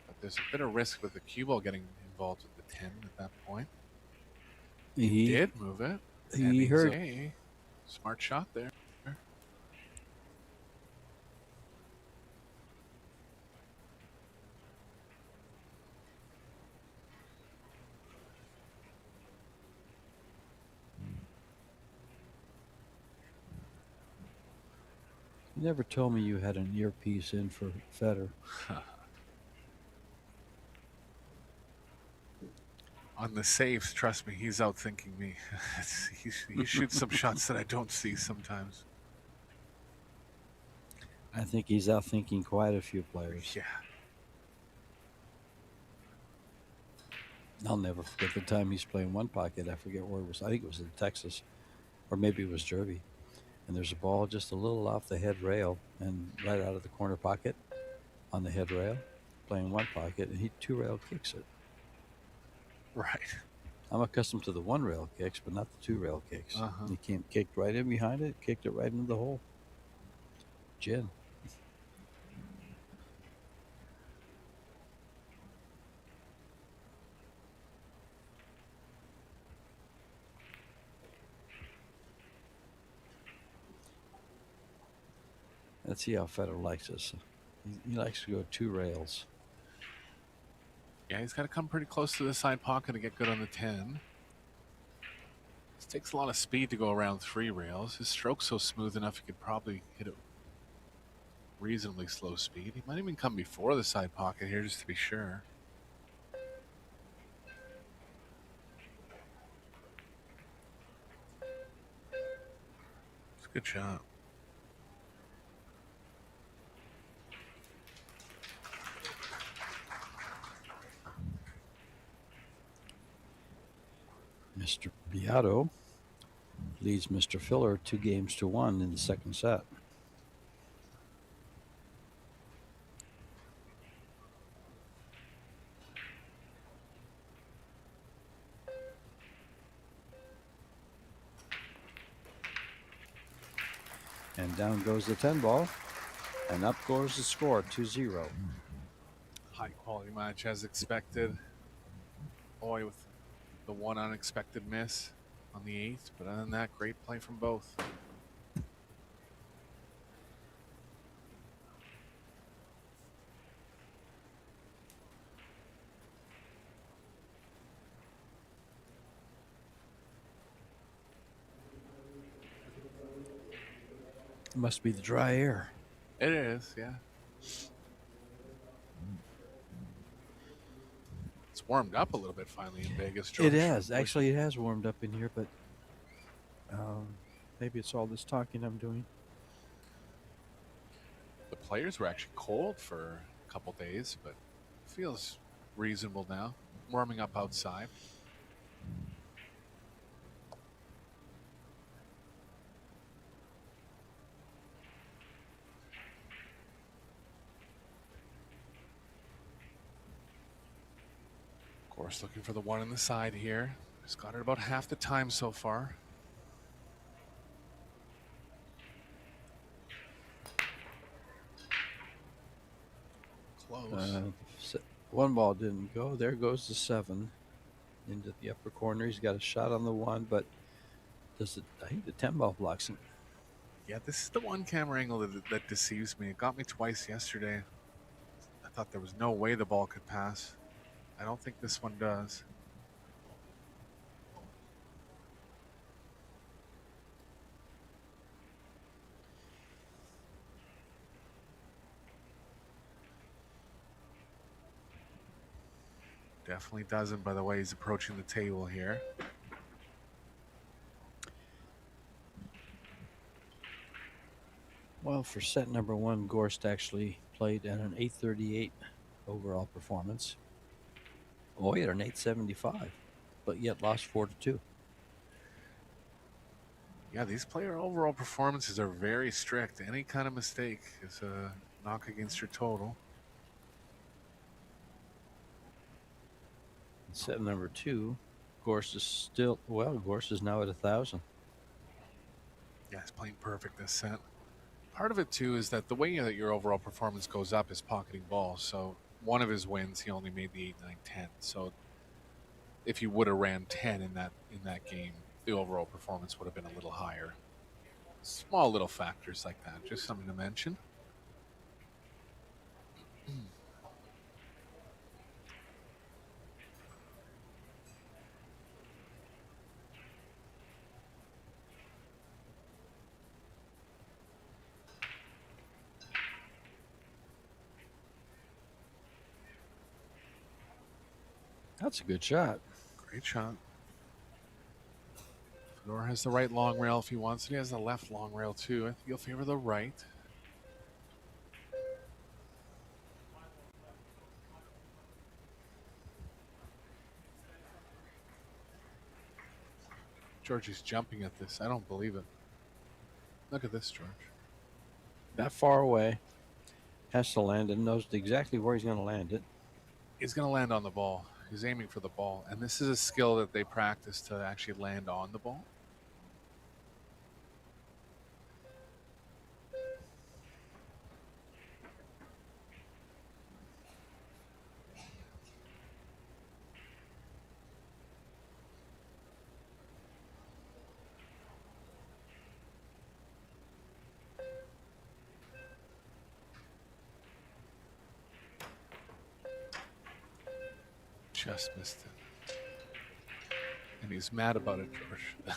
Speaker 3: but there's a bit of risk with the cue ball getting involved with the 10 at that point. He did move it.
Speaker 2: He heard.
Speaker 3: A smart shot there.
Speaker 2: You never told me you had an earpiece in for Fedor.
Speaker 3: On the safes, trust me, he's outthinking me. He shoots some shots that I don't see sometimes.
Speaker 2: I think he's outthinking quite a few players.
Speaker 3: Yeah.
Speaker 2: I'll never forget the time he's playing one pocket. I forget where it was. I think it was in Texas, or maybe it was Derby. And there's a ball just a little off the head rail and right out of the corner pocket on the head rail, playing one pocket, and he two-rail kicks it.
Speaker 3: Right.
Speaker 2: I'm accustomed to the one-rail kicks, but not the two-rail kicks.
Speaker 3: Uh-huh.
Speaker 2: He came, kicked right in behind it, kicked it right into the hole. Gin. Let's see how Fedor likes this. He likes to go two rails.
Speaker 3: Yeah, he's got to come pretty close to the side pocket to get good on the 10. This takes a lot of speed to go around 3 rails. His stroke's so smooth enough he could probably hit it reasonably slow speed. He might even come before the side pocket here just to be sure. It's a good shot.
Speaker 2: Mr. Beato leads Mr. Filler 2-1 in the second set. And down goes the 10 ball, and up goes the score, 2-0.
Speaker 3: High quality match as expected. Boy, with the one unexpected miss on the 8th, but other than that, great play from both.
Speaker 2: Must be the dry air.
Speaker 3: It is, yeah. It's warmed up a little bit finally in Vegas, George.
Speaker 2: It has. Actually, it has warmed up in here, but maybe it's all this talking I'm doing.
Speaker 3: The players were actually cold for a couple days, but it feels reasonable now. Warming up outside. Of course, looking for the one on the side here. He's got it about half the time so far. Close.
Speaker 2: One ball didn't go. There goes the 7 into the upper corner. He's got a shot on the 1, but I think the 10 ball blocks him.
Speaker 3: Yeah, this is the one camera angle that deceives me. It got me twice yesterday. I thought there was no way the ball could pass. I don't think this one does. Definitely doesn't by the way he's approaching the table here.
Speaker 2: Well, for set number 1, Gorst actually played at an 838 overall performance. Oh, he had an 875, but yet lost 4-2.
Speaker 3: Yeah, these player overall performances are very strict. Any kind of mistake is a knock against your total.
Speaker 2: Set number 2, Gorst is Gorst is now at 1,000.
Speaker 3: Yeah, he's playing perfect this set. Part of it too is that the way that your overall performance goes up is pocketing balls. So one of his wins, he only made the 8, 9, 10. So if he would have ran 10 in that game, the overall performance would have been a little higher. Small little factors like that, just something to mention.
Speaker 2: That's a good shot.
Speaker 3: Great shot. Fedor has the right long rail if he wants it. He has the left long rail too. I think he'll favor the right. George is jumping at this. I don't believe it. Look at this, George.
Speaker 2: That far away. Has to land and knows exactly where he's going to land it.
Speaker 3: He's going to land on the ball. He's aiming for the ball. And this is a skill that they practice to actually land on the ball. Just missed it. And he's mad about it, George.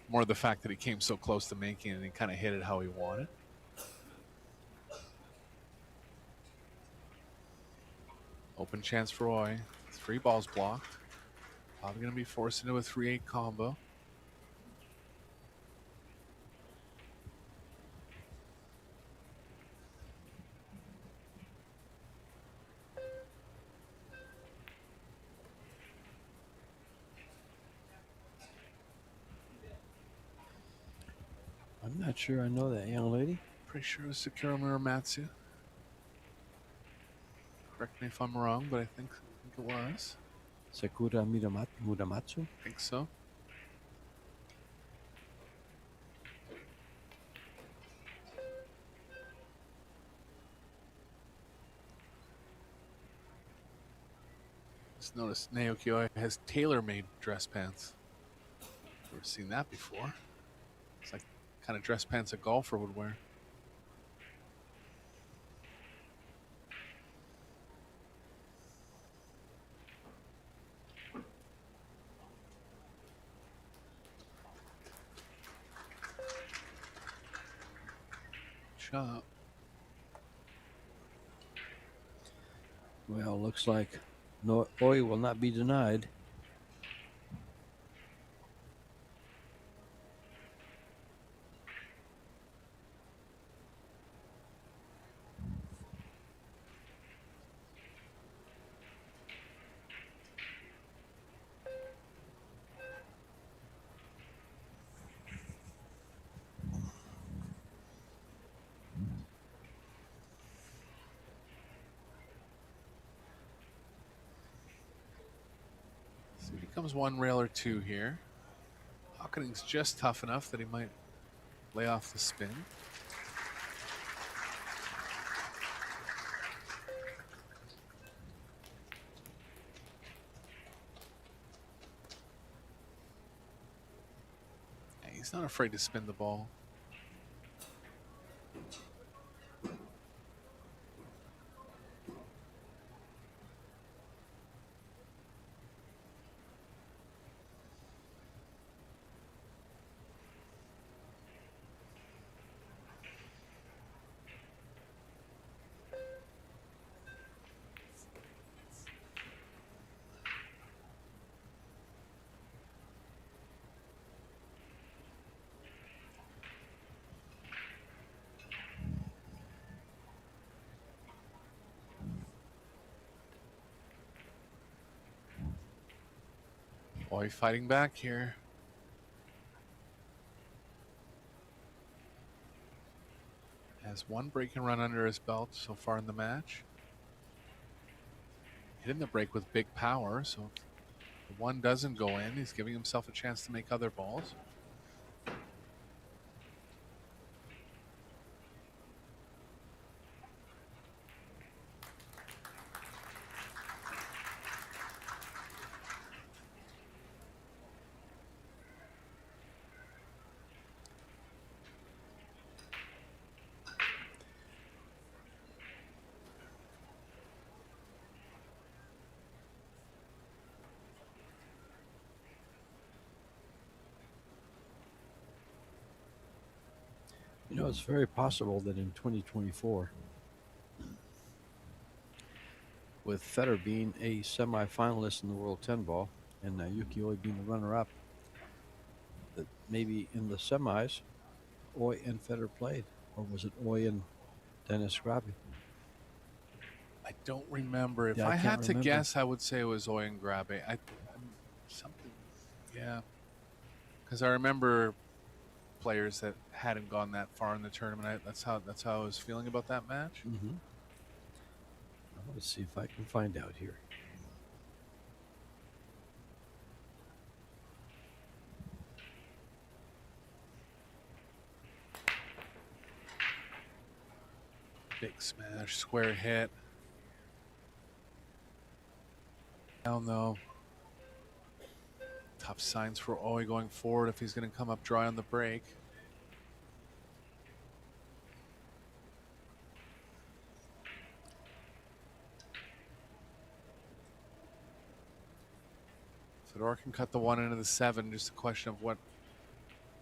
Speaker 3: More the fact that he came so close to making it and he kind of hit it how he wanted. Open chance for Oi. 3 balls blocked. Probably going to be forced into a 3-8 combo.
Speaker 2: I'm not sure I know that young lady.
Speaker 3: Pretty sure it was Sakura Muramatsu. Correct me if I'm wrong, but I think it was.
Speaker 2: Sakura Muramatsu.
Speaker 3: I think so. Just noticed Naoyuki Oi has tailor-made dress pants. Never seen that before. It's like kind of dress pants a golfer would wear. Chop.
Speaker 2: Well, looks like no Oi will not be denied.
Speaker 3: So he becomes 1 rail or 2 here. Hockening's just tough enough that he might lay off the spin. Yeah, he's not afraid to spin the ball. Oi fighting back here. Has 1 break and run under his belt so far in the match. Hitting the break with big power, so if the 1 doesn't go in, he's giving himself a chance to make other balls.
Speaker 2: You know, it's very possible that in 2024, with Fedor being a semi-finalist in the World 10 Ball and Naoyuki Oi being the runner-up, that maybe in the semis, Oi and Fedor played, or was it Oi and Dennis Grabe?
Speaker 3: I don't remember. If
Speaker 2: Yeah, I
Speaker 3: I
Speaker 2: can't
Speaker 3: had to
Speaker 2: remember.
Speaker 3: guess, I would say it was Oi and Grabe. Something, yeah. Because I remember players that hadn't gone that far in the tournament. That's how I was feeling about that match.
Speaker 2: Mm-hmm. Let's see if I can find out here.
Speaker 3: Big smash, square hit. Hell no. Tough signs for Oi going forward if he's going to come up dry on the break. Fedor can cut the 1 into the 7. Just a question of what,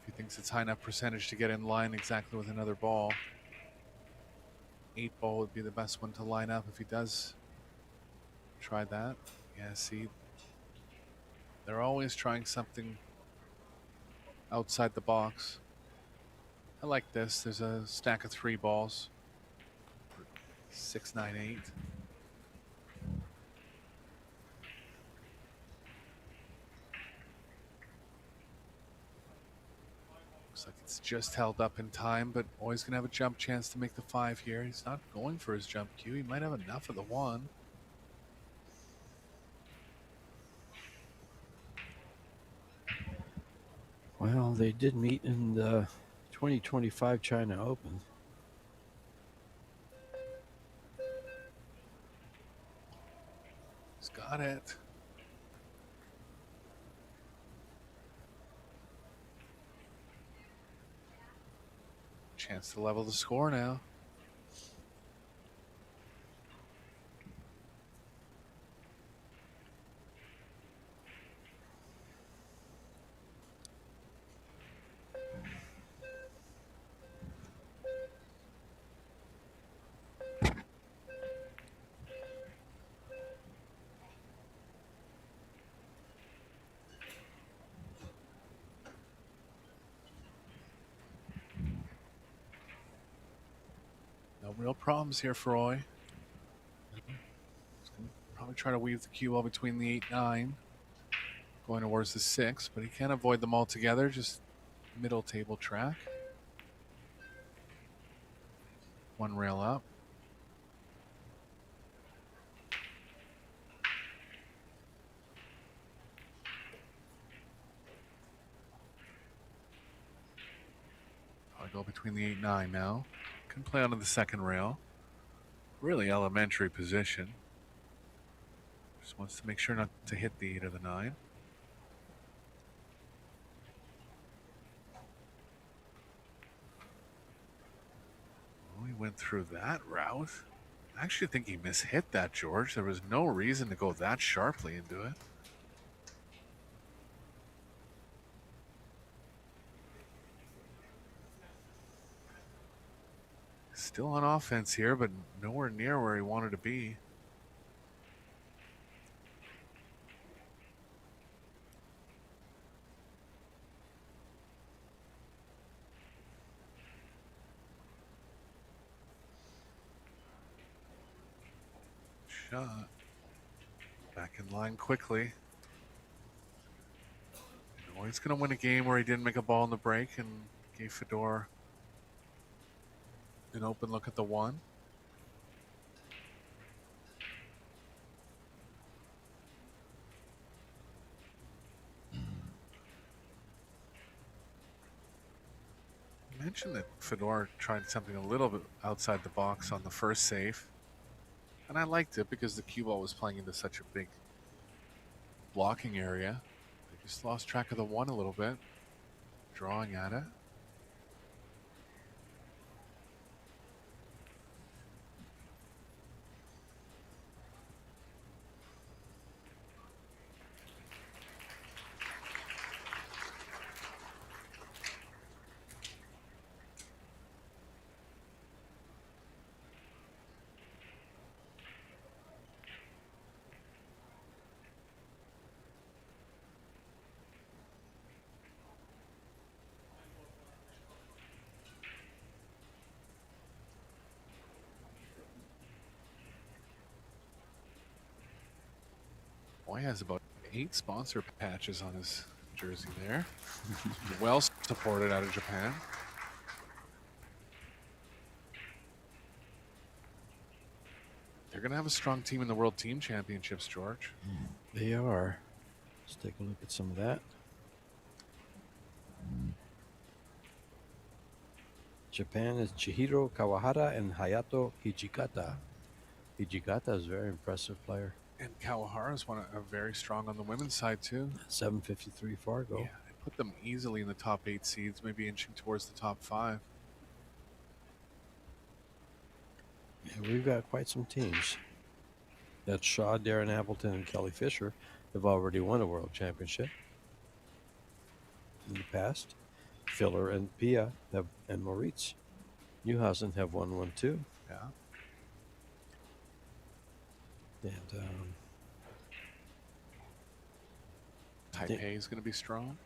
Speaker 3: if he thinks it's high enough percentage to get in line exactly with another ball. 8 ball would be the best one to line up if he does try that. Yeah, see, they're always trying something outside the box. I like this. There's a stack of 3 balls. 6, 9, 8. Looks like it's just held up in time, but always going to have a jump chance to make the 5 here. He's not going for his jump cue. He might have enough of the 1.
Speaker 2: Well, they did meet in the 2025 China Open.
Speaker 3: He's got it. Chance to level the score now. No real problems here for Roy. He's gonna probably try to weave the cue ball between the 8, 9, going towards the 6, but he can't avoid them altogether. Just middle table track. 1 rail up. Probably go between the 8, 9 now. Can play onto the 2nd rail. Really elementary position. Just wants to make sure not to hit the 8 or the 9. Well, he went through that route. I actually think he mishit that, George. There was no reason to go that sharply into it. Still on offense here, but nowhere near where he wanted to be. Shot. Back in line quickly. Oh, he's going to win a game where he didn't make a ball in the break and gave Fedor an open look at the 1. I mentioned that Fedor tried something a little bit outside the box on the first save. And I liked it because the cue ball was playing into such a big blocking area. They just lost track of the 1 a little bit, drawing at it. Boy has about 8 sponsor patches on his jersey there. Well supported out of Japan. They're going to have a strong team in the World Team Championships, George.
Speaker 2: They are. Let's take a look at some of that. Japan is Chihiro Kawahara and Hayato Hijikata. Hijikata is a very impressive player.
Speaker 3: And Kawahara is very strong on the women's side, too.
Speaker 2: 753 Fargo.
Speaker 3: Yeah, I put them easily in the top 8 seeds, maybe inching towards the top 5.
Speaker 2: Yeah, we've got quite some teams. That's Shaw, Darren Appleton, and Kelly Fisher have already won a world championship in the past. Filler and Pia and Moritz Newhausen have won one too.
Speaker 3: Yeah.
Speaker 2: And
Speaker 3: Taipei is going to be strong.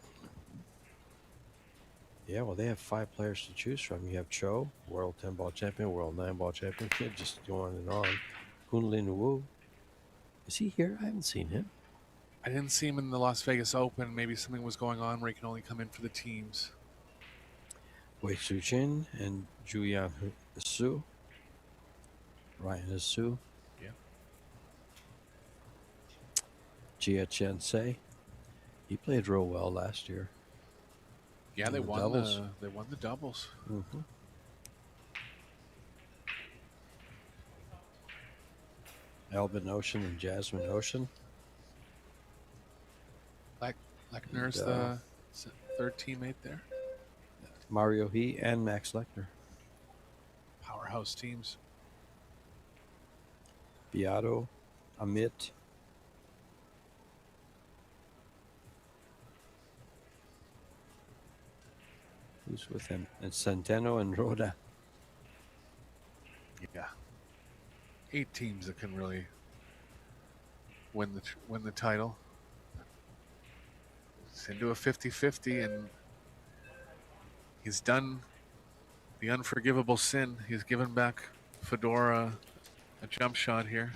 Speaker 2: Yeah, well, they have 5 players to choose from. You have Cho, world 10-ball champion, world 9-ball champion. Just go on and on. Kunlin Wu. Is he here? I haven't seen him.
Speaker 3: I didn't see him in the Las Vegas Open. Maybe something was going on where he can only come in for the teams.
Speaker 2: Wei Su-jin and Julian Su. Ryan Su.
Speaker 3: Yeah.
Speaker 2: Jia Chen-sei. He played real well last year.
Speaker 3: Yeah,
Speaker 2: In
Speaker 3: they
Speaker 2: the
Speaker 3: won
Speaker 2: doubles.
Speaker 3: they won the doubles.
Speaker 2: Mm-hmm. Alvin Ocean and Jasmine Ocean.
Speaker 3: Lechner's
Speaker 2: And,
Speaker 3: the third teammate there.
Speaker 2: Mario He and Max Lechner.
Speaker 3: Powerhouse teams.
Speaker 2: Beato, Amit. Who's with him? And Centeno and Roda.
Speaker 3: Yeah. 8 teams that can really win the title. It's into a 50-50, and he's done the unforgivable sin. He's given back Fedor a jump shot here.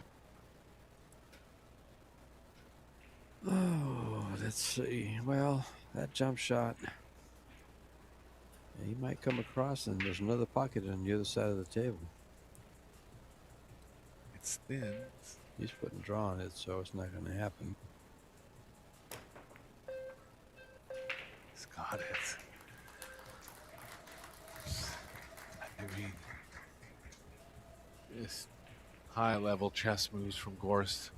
Speaker 2: Oh, let's see. Well, that jump shot. He might come across, and there's another pocket on the other side of the table.
Speaker 3: It's thin.
Speaker 2: He's putting draw on it, so it's not going to happen.
Speaker 3: He's got it. I mean, just high-level chess moves from Gorst.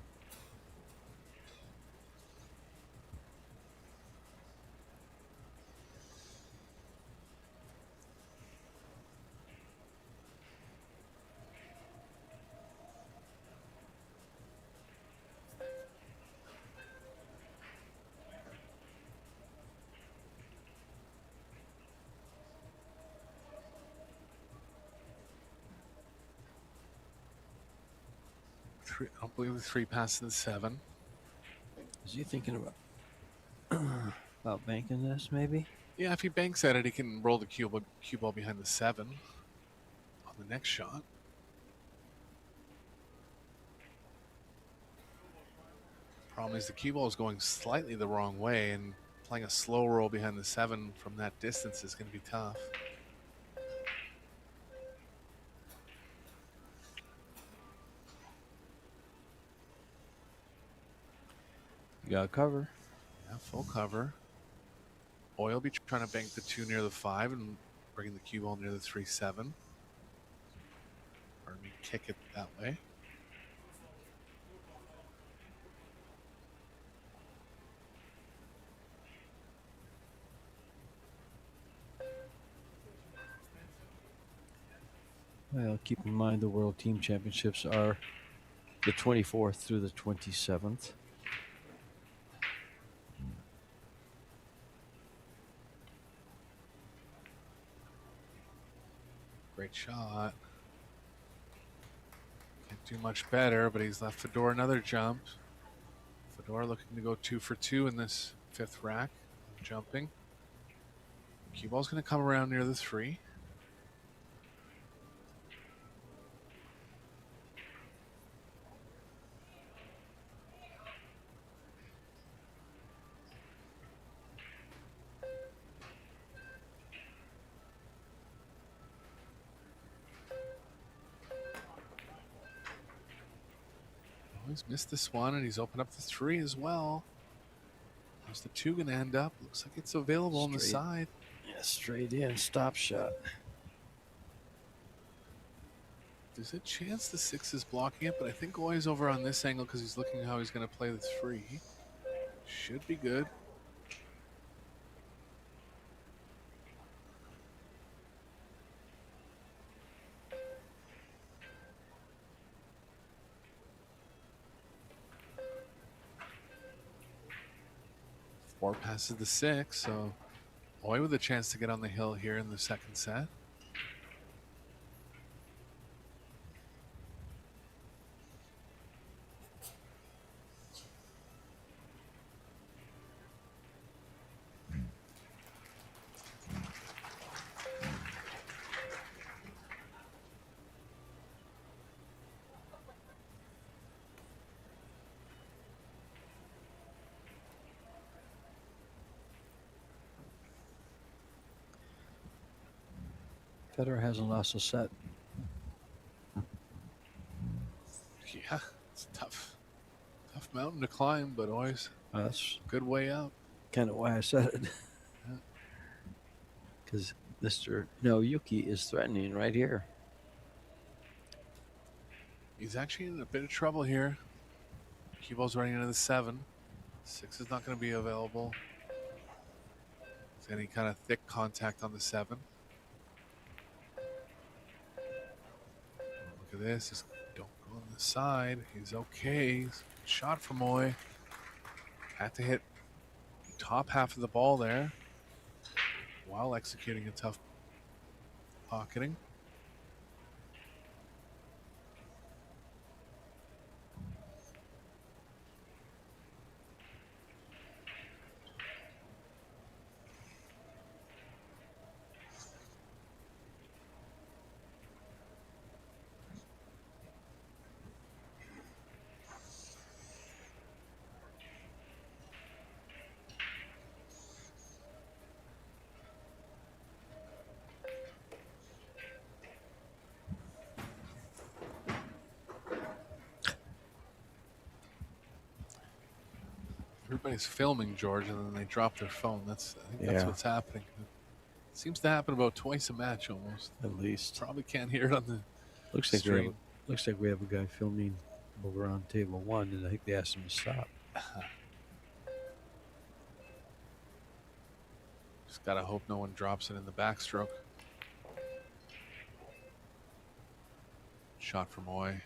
Speaker 3: I don't believe the 3 passes the 7.
Speaker 2: Is he thinking about banking this, maybe?
Speaker 3: Yeah, if he banks at it, he can roll the cue ball behind the 7 on the next shot. Problem is the cue ball is going slightly the wrong way, and playing a slow roll behind the 7 from that distance is going to be tough.
Speaker 2: You got cover.
Speaker 3: Yeah, full cover. Oi will be trying to bank the 2 near the 5 and bring the cue ball near the 3-7. Or me kick it that way.
Speaker 2: Well, keep in mind the World Team Championships are the 24th through the 27th.
Speaker 3: Great shot. Can't do much better, but he's left Fedor another jump. Fedor looking to go 2 for 2 in this 5th rack. Jumping. Cue ball's going to come around near the 3. He's missed this one, and he's opened up the 3 as well. How's the 2 going to end up? Looks like it's available on the side.
Speaker 2: Yeah, straight in, stop shot.
Speaker 3: There's a chance the 6 is blocking it, but I think Oi's over on this angle because he's looking how he's going to play the 3. Should be good. Four passes the 6, so Oi with a chance to get on the hill here in the 2nd set.
Speaker 2: Federer hasn't lost a set.
Speaker 3: Yeah, it's a tough mountain to climb, but always
Speaker 2: That's
Speaker 3: a good way up.
Speaker 2: kind of why I said it.
Speaker 3: Yeah.
Speaker 2: Because Mr. Naoyuki is threatening right here.
Speaker 3: He's actually in a bit of trouble here. Cue ball's running into the 7. 6 is not going to be available. Is any kind of thick contact on the 7. Look at this. Just don't go on the side. He's okay. Shot from Moy. Had to hit the top half of the ball there while executing a tough pocketing. Everybody's filming, George, and then they drop their phone. I think that's
Speaker 2: Yeah.
Speaker 3: what's happening. It seems to happen about twice a match almost.
Speaker 2: At least.
Speaker 3: Probably can't hear it on the
Speaker 2: Looks like
Speaker 3: stream.
Speaker 2: we have a guy filming over on table 1, and I think they asked him to stop.
Speaker 3: Just gotta hope no one drops it in the backstroke. Shot from Moy.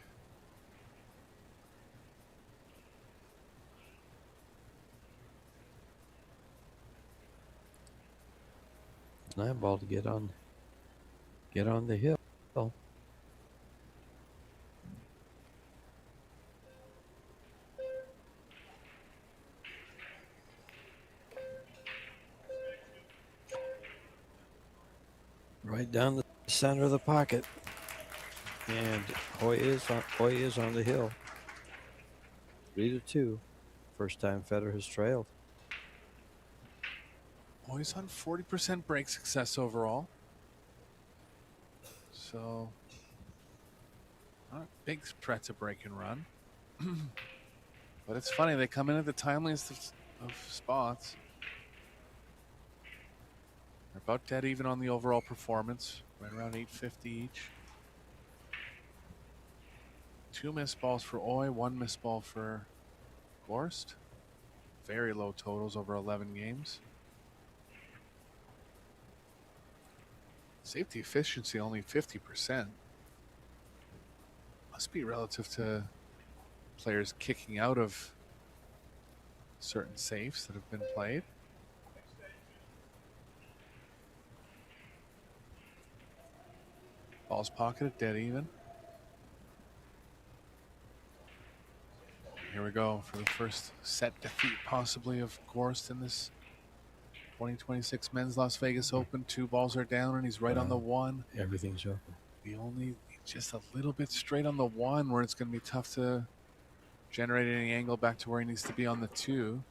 Speaker 2: Nice ball to get on the hill. Right down the center of the pocket. And Hoy is on the hill. 3-2. First time Federer has trailed.
Speaker 3: Moy's on 40% break success overall. So, not a big threat to break and run. But it's funny, they come in at the timeliest of spots. They're about dead even on the overall performance, right around 850 each. 2 missed balls for Oy, 1 missed ball for Gorst. Very low totals over 11 games. Safety efficiency only 50%. Must be relative to players kicking out of certain safes that have been played. Ball's pocketed, dead even. Here we go for the first set defeat possibly of Gorst in this 2026 Men's Las Vegas Open. 2 balls are down and he's right on the 1.
Speaker 2: Everything's open.
Speaker 3: Just a little bit straight on the 1 where it's going to be tough to generate any angle back to where he needs to be on the 2.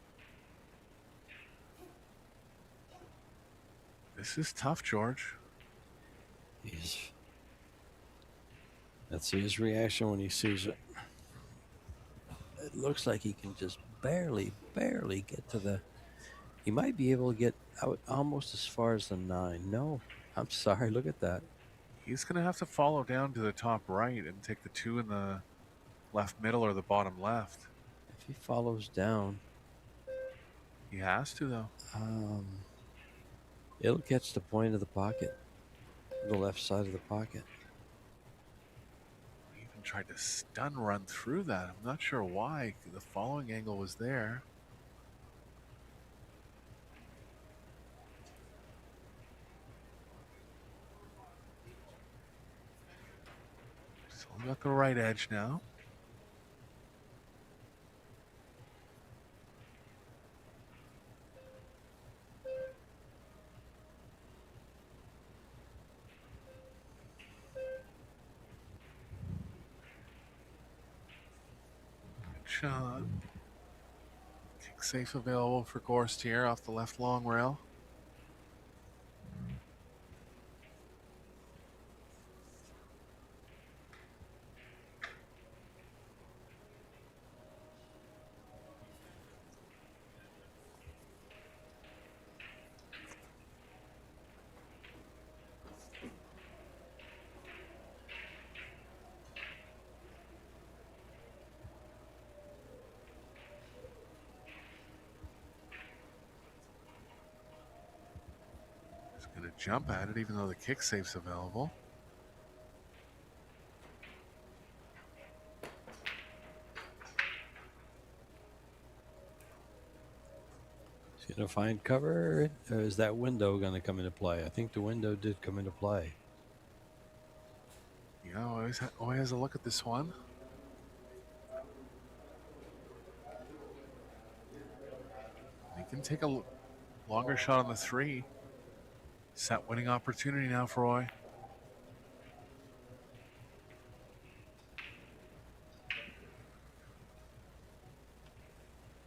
Speaker 3: This is tough, George.
Speaker 2: Let's see his reaction when he sees it. It looks like he can just barely get to the... He might be able to get out almost as far as the 9. No, I'm sorry, look at that.
Speaker 3: He's going to have to follow down to the top right and take the 2 in the left middle or the bottom left.
Speaker 2: If he follows down...
Speaker 3: He has to, though.
Speaker 2: It'll catch the point of the pocket. The left side of the pocket.
Speaker 3: He even tried to stun run through that. I'm not sure why. The following angle was there. Still got the right edge now. Shot. Kick safe available for Gorst here off the left long rail. to jump at it, even though the kick safe's available.
Speaker 2: Is he going to find cover, or is that window going to come into play? I think the window did come into play.
Speaker 3: Yeah, always has a look at this one. He can take a longer shot on the 3. Set winning opportunity now for Roy.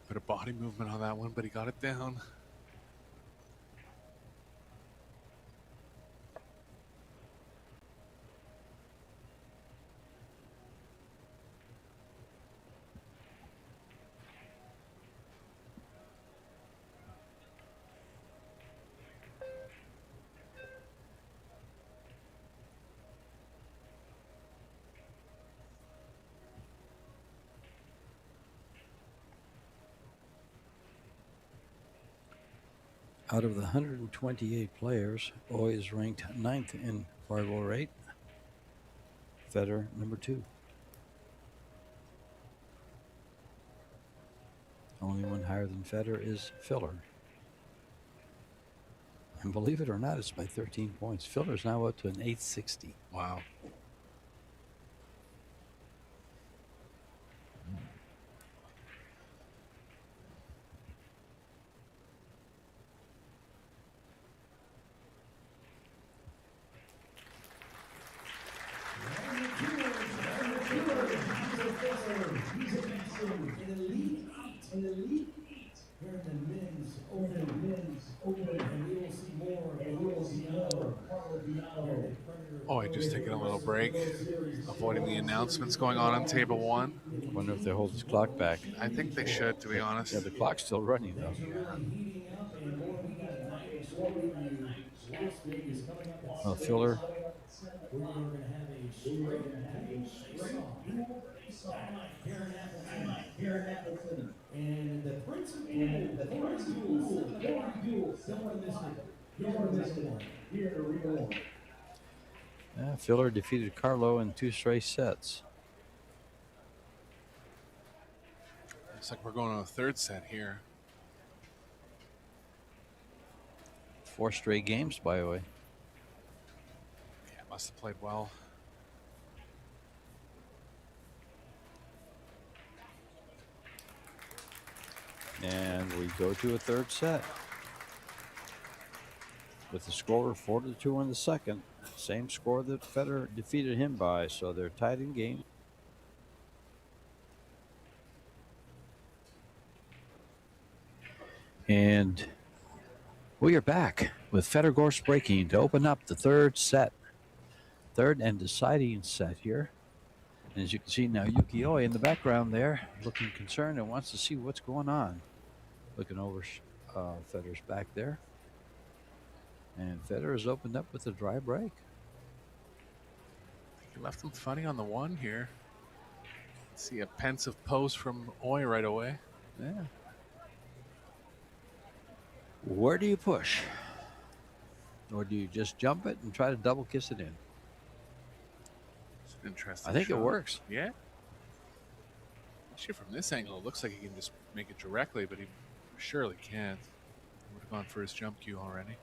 Speaker 3: Bit of body movement on that one, but he got it down.
Speaker 2: Out of the 128 players, Oy is ranked 9th in fireball rate. Fedor, number 2. Only one higher than Fedor is Filler. And believe it or not, it's by 13 points. Filler's now up to an 860.
Speaker 3: Wow.
Speaker 1: In the Elite 8, here in the men's open, and we will see more.
Speaker 3: Oh, I just taking a little break, avoiding the announcements going on table 1.
Speaker 2: I wonder if they hold his clock back.
Speaker 3: I think they should, to be honest.
Speaker 2: Yeah, the clock's still running, though. Well, Filler.
Speaker 1: We're going to have a straight and the principal,
Speaker 2: Filler defeated Carlo in 2 straight sets.
Speaker 3: Looks like we're going to a 3rd set here.
Speaker 2: 4 straight games, by the way.
Speaker 3: Yeah, must have played well.
Speaker 2: And we go to a 3rd set. With the score 4-2 in the second. Same score that Fedor defeated him by, so they're tied in game. And we are back with Fedor Gorst breaking to open up the 3rd set. 3rd and deciding set here. And as you can see now, Naoyuki Oy in the background there, looking concerned and wants to see what's going on. Looking over Fedor's back there. And Fedor has opened up with a dry break.
Speaker 3: He left him funny on the 1 here. See a pensive pose from Oy right away.
Speaker 2: Yeah. Where do you push? Or do you just jump it and try to double kiss it in?
Speaker 3: It's an interesting
Speaker 2: I think
Speaker 3: shot.
Speaker 2: it works.
Speaker 3: Yeah. Actually, from this angle, it looks like he can just make it directly, but he surely can't. He would have gone for his jump cue already.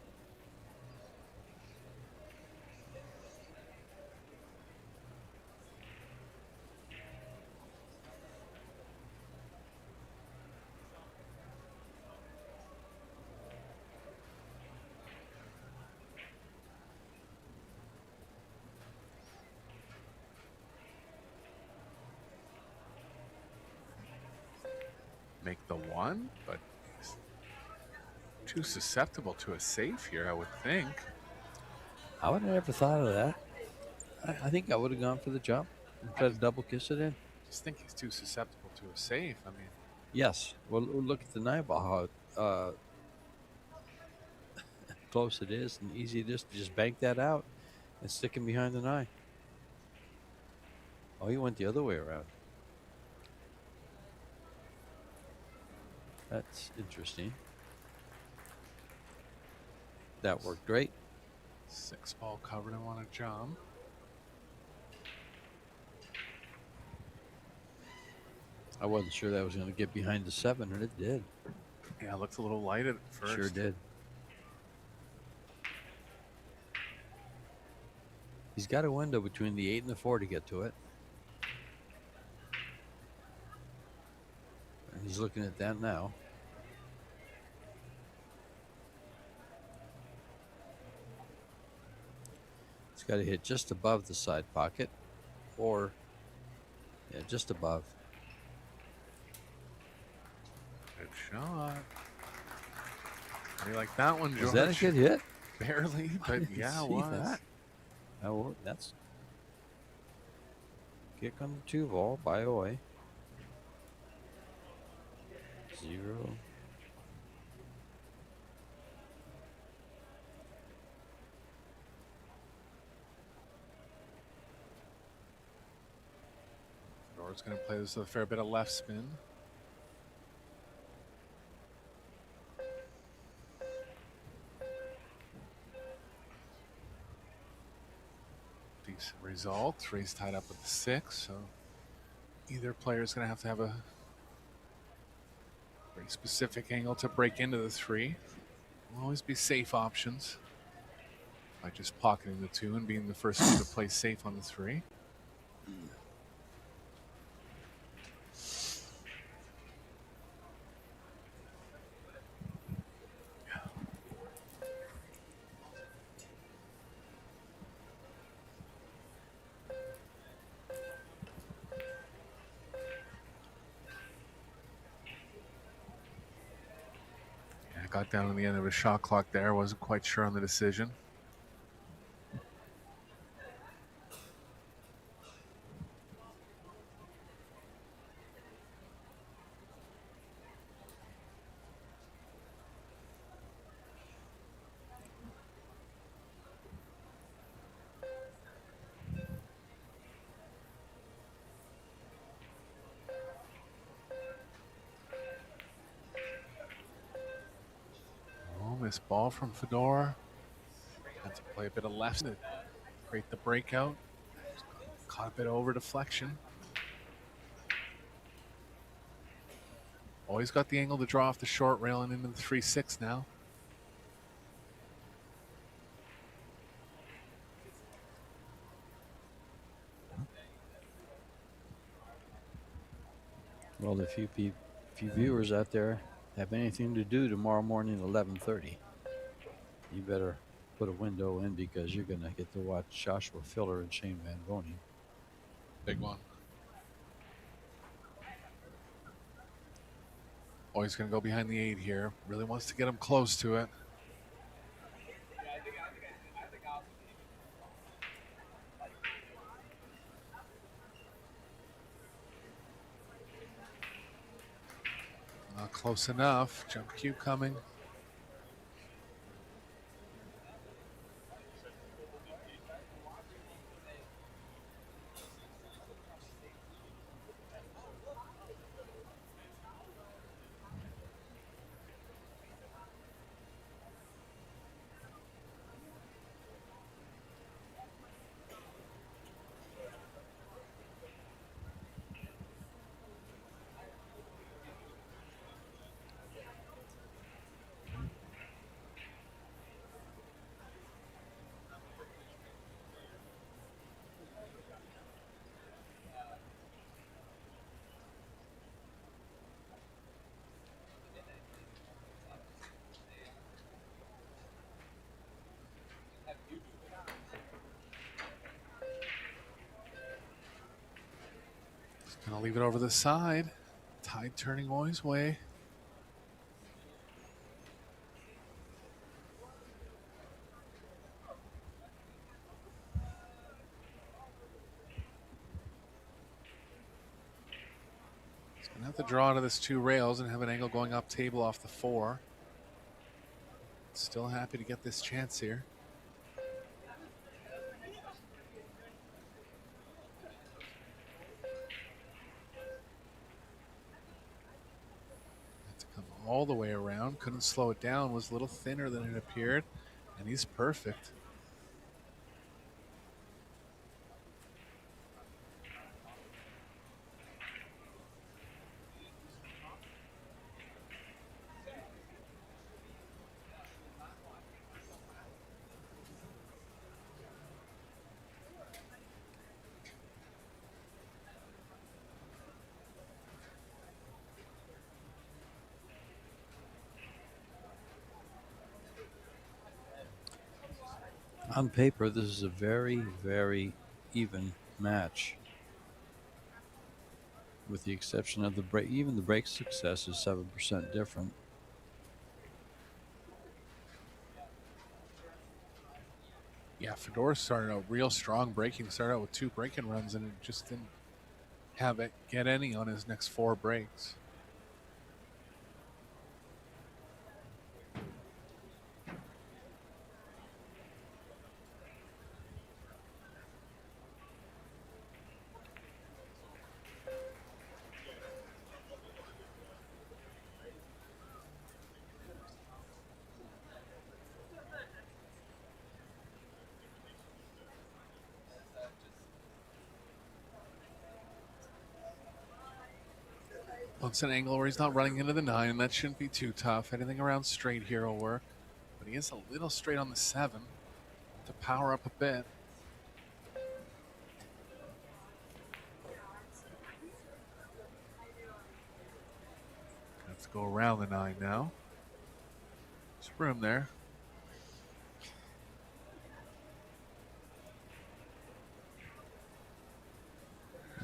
Speaker 3: Make the 1, but he's too susceptible to a safe here, I would think.
Speaker 2: I would have never thought of that. I think I would have gone for the jump and tried to double kiss it in.
Speaker 3: I just think he's too susceptible to a safe. I mean,
Speaker 2: Yes. Well, look at the 9-ball, how close it is and easy it is to just bank that out and stick him behind the 9. Oh, you went the other way around. That's interesting. That worked great.
Speaker 3: Six ball covered him on a jump.
Speaker 2: I wasn't sure that was going to get behind the 7, and it did.
Speaker 3: Yeah, it looked a little light at first.
Speaker 2: Sure did. He's got a window between the 8 and the 4 to get to it. And he's looking at that now. He's got to hit just above the side pocket, or yeah, just above.
Speaker 3: Good shot. How do you like that one, George?
Speaker 2: Was that a good hit?
Speaker 3: Barely, but yeah, it was.
Speaker 2: That. Oh, that's kick on the 2 ball, by the way. 0.
Speaker 3: Fedor's going to play this with a fair bit of left spin. Decent result. 3's tied up with the 6, so either player is going to have a very specific angle to break into the 3. Will always be safe options by just pocketing the 2 and being the first one to play safe on the 3. Got down on the end of his shot clock there. Wasn't quite sure on the decision. This ball from Fedor. Had to play a bit of left to create the breakout. Caught a bit of over deflection. Always got the angle to draw off the short rail and into the 3-6 now.
Speaker 2: Well, if few viewers out there have anything to do tomorrow morning at 11:30, you better put a window in, because you're going to get to watch Joshua Filler and Shane Van Boening.
Speaker 3: Big one. Always going to go behind the 8 here. Really wants to get him close to it. Not close enough. Jump cue coming. Gonna leave it over the side. Tide turning Oi's way. He's gonna have to draw to this 2 rails and have an angle going up table off the 4. Still happy to get this chance here. All the way around, couldn't slow it down, was a little thinner than it appeared, and he's perfect.
Speaker 2: On paper, this is a very, very even match. With the exception of the break, even the break success is 7% different.
Speaker 3: Yeah, Fedor started out real strong breaking. Started out with 2 breaking runs, and it just didn't have it get any on his next 4 breaks. Wants an angle where he's not running into the 9. That shouldn't be too tough. Anything around straight here will work. But he is a little straight on the 7 to power up a bit. Let's go around the 9 now. There's room there.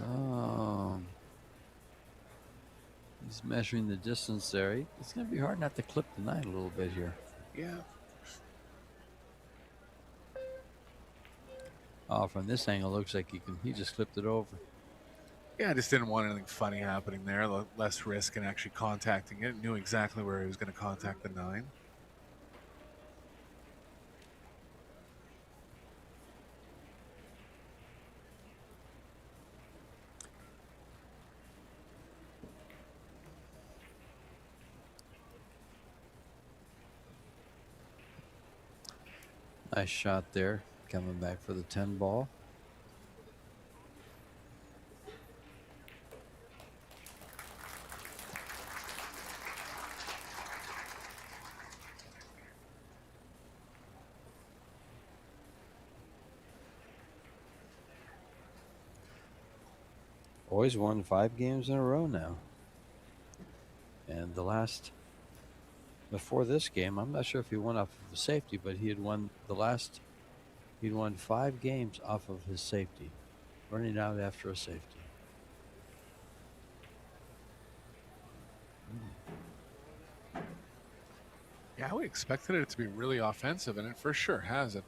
Speaker 2: Oh. He's measuring the distance there. It's going to be hard not to clip the 9 a little bit here.
Speaker 3: Yeah.
Speaker 2: Oh, from this angle, looks like he just clipped it over.
Speaker 3: Yeah, I just didn't want anything funny happening there. Less risk in actually contacting it. Knew exactly where he was going to contact the 9.
Speaker 2: Nice shot there, coming back for the 10 ball. Boys won 5 games in a row now. And before this game, I'm not sure if he won off of a safety, but he'd won 5 games off of his safety, running out after a safety.
Speaker 3: Yeah, we expected it to be really offensive, and it for sure has at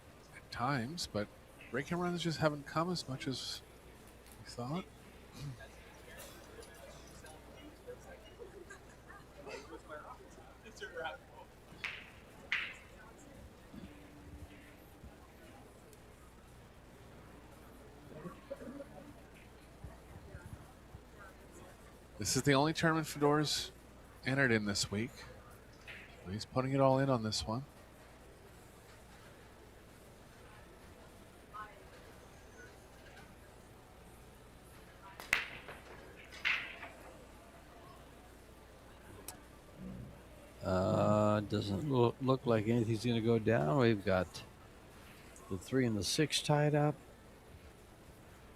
Speaker 3: times, but breaking runs just haven't come as much as we thought. This is the only tournament Fedor's entered in this week. He's putting it all in on this one.
Speaker 2: Doesn't look like anything's going to go down. We've got the 3 and the 6 tied up.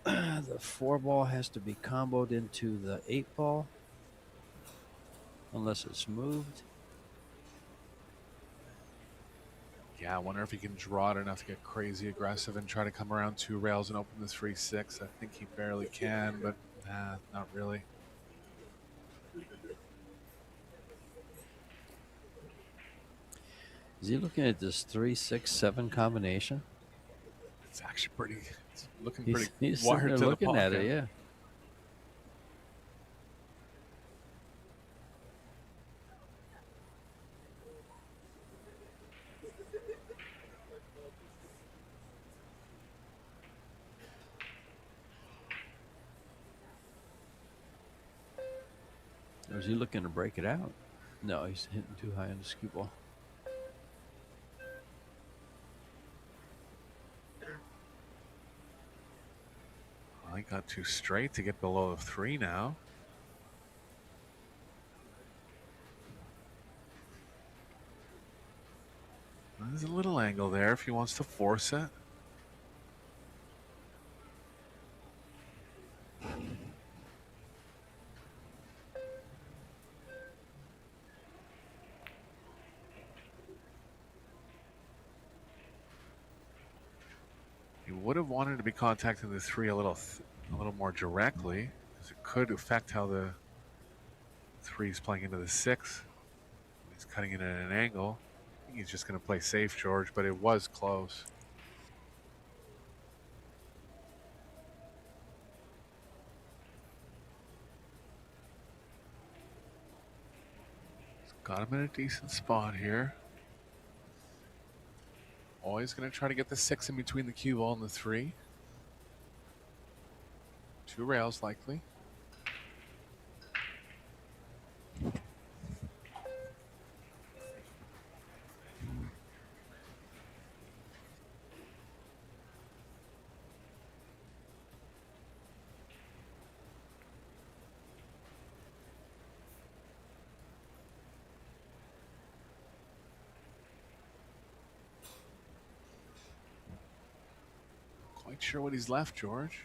Speaker 2: The 4 ball has to be comboed into the 8 ball unless it's moved.
Speaker 3: Yeah, I wonder if he can draw it enough to get crazy aggressive and try to come around 2 rails and open the 3-6. I think he barely can, but nah, not really.
Speaker 2: Is he looking at this 3-6-7 combination?
Speaker 3: It's actually pretty. It's looking
Speaker 2: He's
Speaker 3: pretty
Speaker 2: sitting
Speaker 3: wired
Speaker 2: there
Speaker 3: to
Speaker 2: looking
Speaker 3: the
Speaker 2: at
Speaker 3: pocket.
Speaker 2: it, yeah. Or is he looking to break it out? No, he's hitting too high on the skew ball.
Speaker 3: Well, he got too straight to get below the 3 now. There's a little angle there if he wants to force it. would have wanted to be contacting the 3 a little more directly, because it could affect how the 3 is playing into the 6. He's cutting it at an angle. I think he's just going to play safe, George, but it was close. He's got him in a decent spot here. Always going to try to get the 6 in between the cue ball and the 3. 2 rails likely. Quite sure what he's left, George.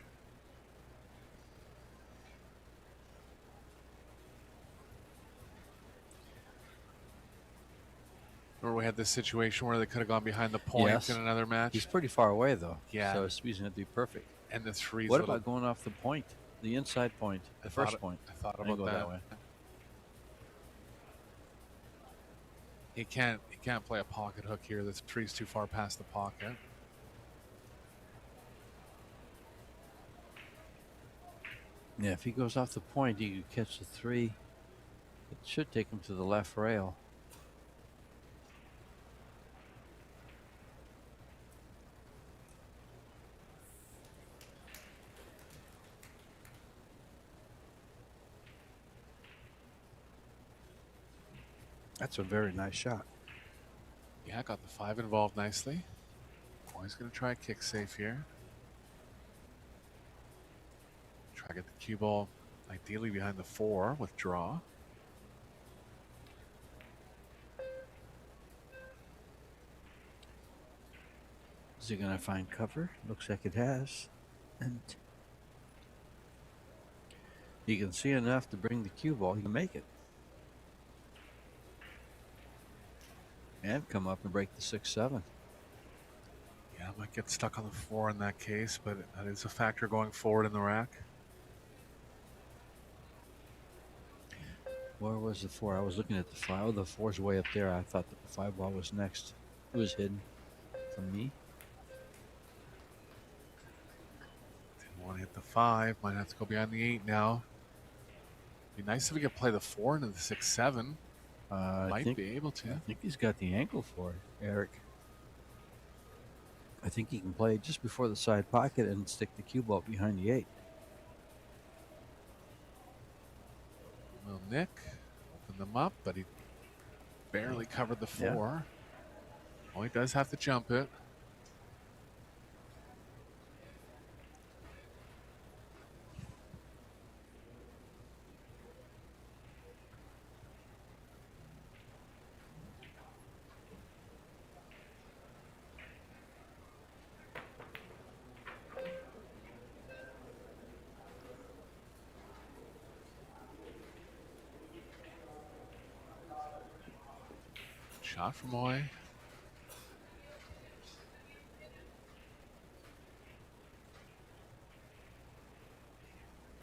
Speaker 3: Remember we had this situation where they could have gone behind the point
Speaker 2: Yes.
Speaker 3: in another match?
Speaker 2: He's pretty far away, though.
Speaker 3: Yeah.
Speaker 2: So his speed's going to be perfect.
Speaker 3: And the 3's
Speaker 2: What about going off the point? The inside point, the first point.
Speaker 3: I thought
Speaker 2: Then
Speaker 3: about
Speaker 2: go that way.
Speaker 3: He can't play a pocket hook here. The 3's too far past the pocket.
Speaker 2: Yeah, if he goes off the point, he could catch the 3. It should take him to the left rail. That's a very nice shot.
Speaker 3: Yeah, got the 5 involved nicely. Always going to try a kick safe here. Try to get the cue ball ideally behind the 4 with draw.
Speaker 2: Is he going to find cover? Looks like it has. And he can see enough to bring the cue ball. He can make it. And come up and break the 6-7.
Speaker 3: Yeah, might get stuck on the 4 in that case, but that is a factor going forward in the rack.
Speaker 2: Where was the 4? I was looking at the 5. Oh, the 4's way up there. I thought that the 5 ball was next. It was hidden from me.
Speaker 3: Didn't want to hit the 5. Might have to go behind the 8 now. Be nice if we could play the 4 into the 6-7. Might be able to.
Speaker 2: I think he's got the ankle for it, Eric. I think he can play just before the side pocket and stick the cue ball behind the 8.
Speaker 3: Will Nick open them up, but he barely covered the 4.
Speaker 2: Yeah.
Speaker 3: Oh, he does have to jump it. Shot from Moy.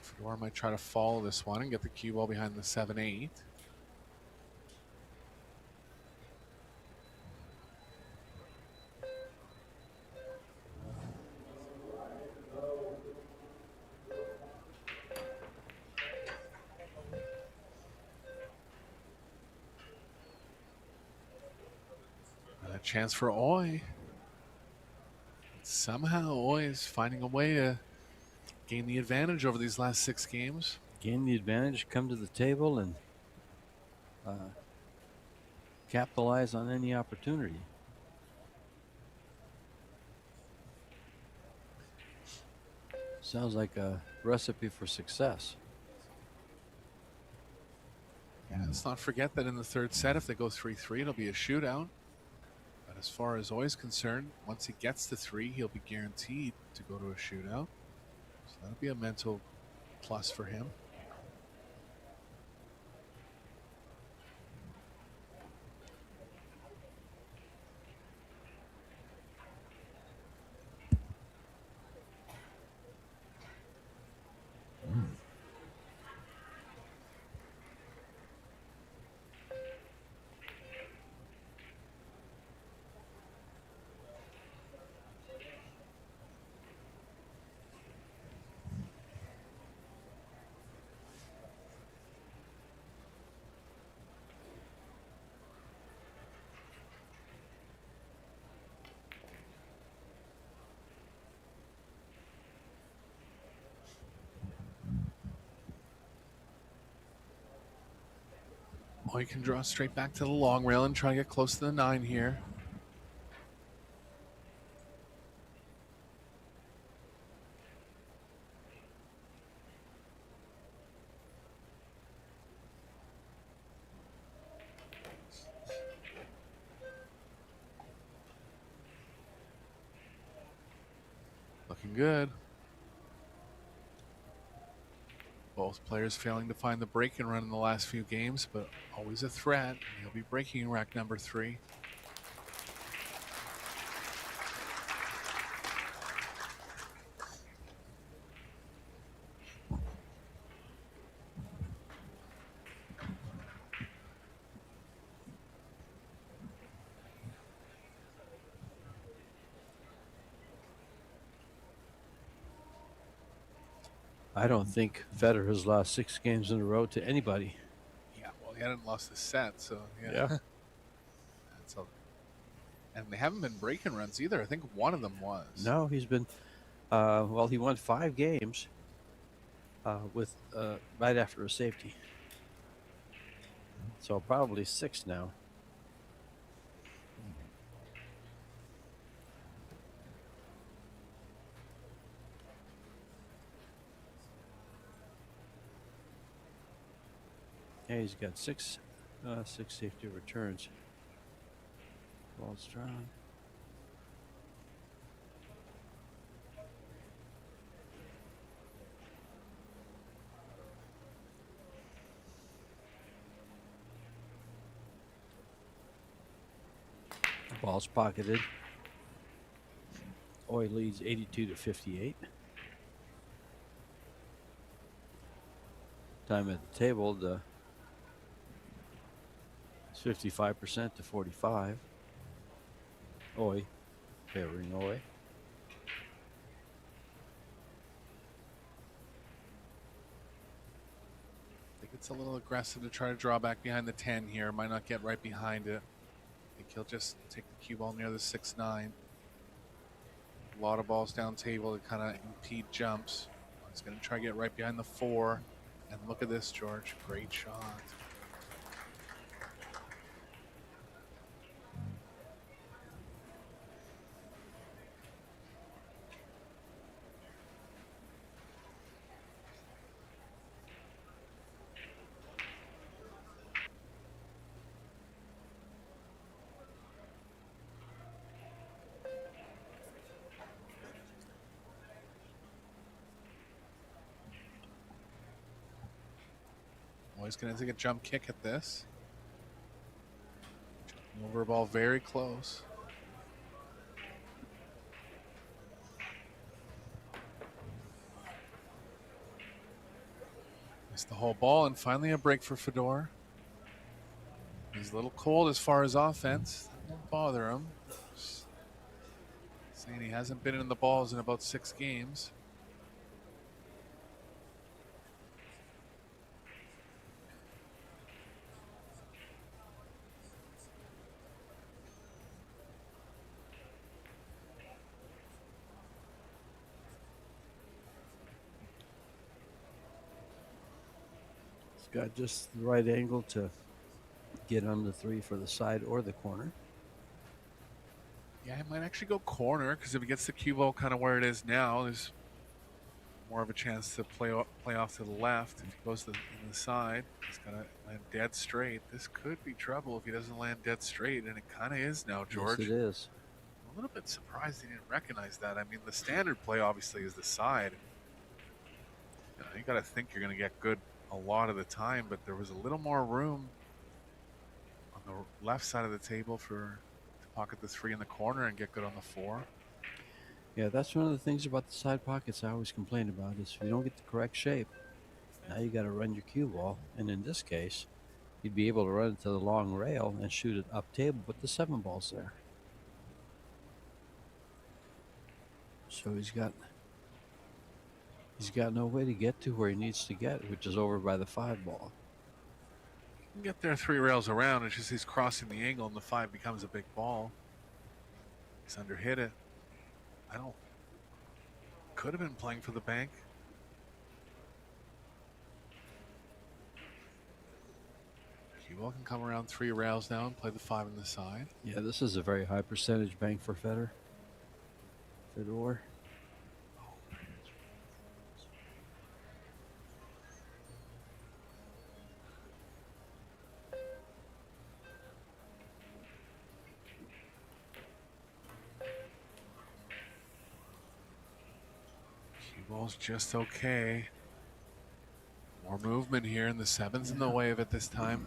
Speaker 3: Fedor might try to follow this one and get the cue ball behind the 7-8. Chance for Oy. Somehow Oy is finding a way to gain the advantage over these last 6 games.
Speaker 2: Gain the advantage, come to the table, and capitalize on any opportunity. Sounds like a recipe for success.
Speaker 3: Yeah, let's not forget that in the 3rd set, if they go 3-3, it'll be a shootout. But as far as Oy is concerned, once he gets to 3, he'll be guaranteed to go to a shootout. So that'll be a mental plus for him. Or you can draw straight back to the long rail and try to get close to the 9 here. Looking good. Both players failing to find the break and run in the last few games, but always a threat. He'll be breaking rack number 3.
Speaker 2: I don't think Federer has lost 6 games in a row to anybody.
Speaker 3: Yeah, well, he hadn't lost a set, so yeah.
Speaker 2: Yeah.
Speaker 3: That's a, and they haven't been breaking runs either. I think one of them was.
Speaker 2: No, he's been, well, he won 5 games with right after a safety. So probably 6 now. Yeah, he's got 6 safety returns. Ball strong. Ball's pocketed. Oy leads 82-58. Time at the table, it's 55% to 45. Oy, favoring Oy.
Speaker 3: I think it's a little aggressive to try to draw back behind the 10 here. Might not get right behind it. I think he'll just take the cue ball near the 6-9. A lot of balls down table to kind of impede jumps. He's going to try to get right behind the 4. And look at this, George. Great shot. He's going to take a jump kick at this. Jumping over a ball very close. Missed the whole ball, and finally a break for Fedor. He's a little cold as far as offense. That won't bother him. Saying he hasn't been in the balls in about 6 games.
Speaker 2: Got just the right angle to get on the 3 for the side or the corner.
Speaker 3: Yeah, he might actually go corner, because if he gets the cue ball kind of where it is now, there's more of a chance to play off to the left. If he goes to the side, he's got to land dead straight. This could be trouble if he doesn't land dead straight, and it kind of is now, George.
Speaker 2: Yes, it is.
Speaker 3: I'm a little bit surprised he didn't recognize that. I mean, the standard play obviously is the side. You know, you got to think you're going to get good a lot of the time, but there was a little more room on the left side of the table to pocket the 3 in the corner and get good on the 4.
Speaker 2: Yeah, that's one of the things about the side pockets I always complain about is if you don't get the correct shape, now you got to run your cue ball. And in this case, you'd be able to run it to the long rail and shoot it up table, but the 7 ball's there. So he's got no way to get to where he needs to get, which is over by the 5 ball.
Speaker 3: You can get there 3 rails around. It's just he's crossing the angle and the 5 becomes a big ball. He's underhit it. Could have been playing for the bank. Cue Fedor can come around 3 rails now and play the 5 on the side.
Speaker 2: Yeah, this is a very high percentage bank for Fedor.
Speaker 3: Cue ball's just okay. More movement here, and the 7's in the way of it this time.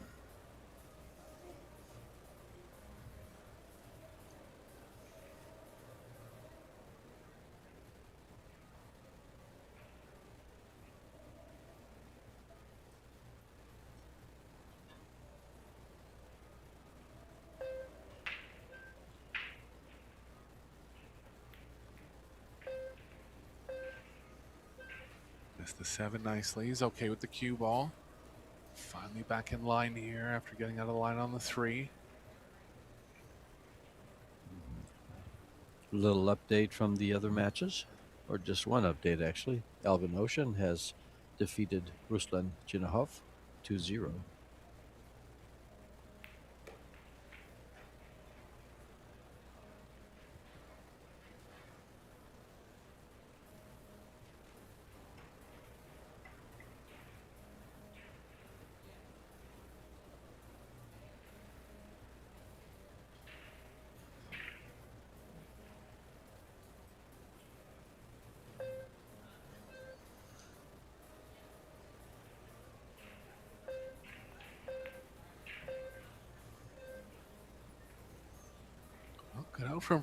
Speaker 3: Missed the 7 nicely. He's okay with the cue ball. Finally back in line here after getting out of line on the 3.
Speaker 2: A little update from the other matches, or just one update actually. Alvin Ocean has defeated Ruslan Chinahov 2-0.
Speaker 3: Well, got out from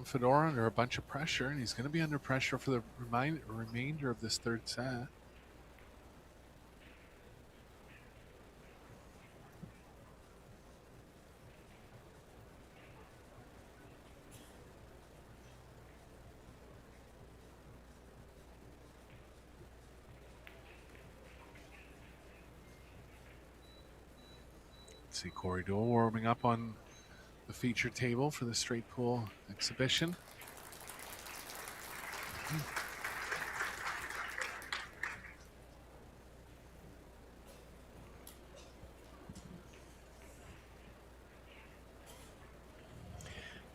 Speaker 3: Fedor under a bunch of pressure, and he's going to be under pressure for the remainder of this 3rd set. See Corey Dole warming up on the feature table for the straight pool exhibition.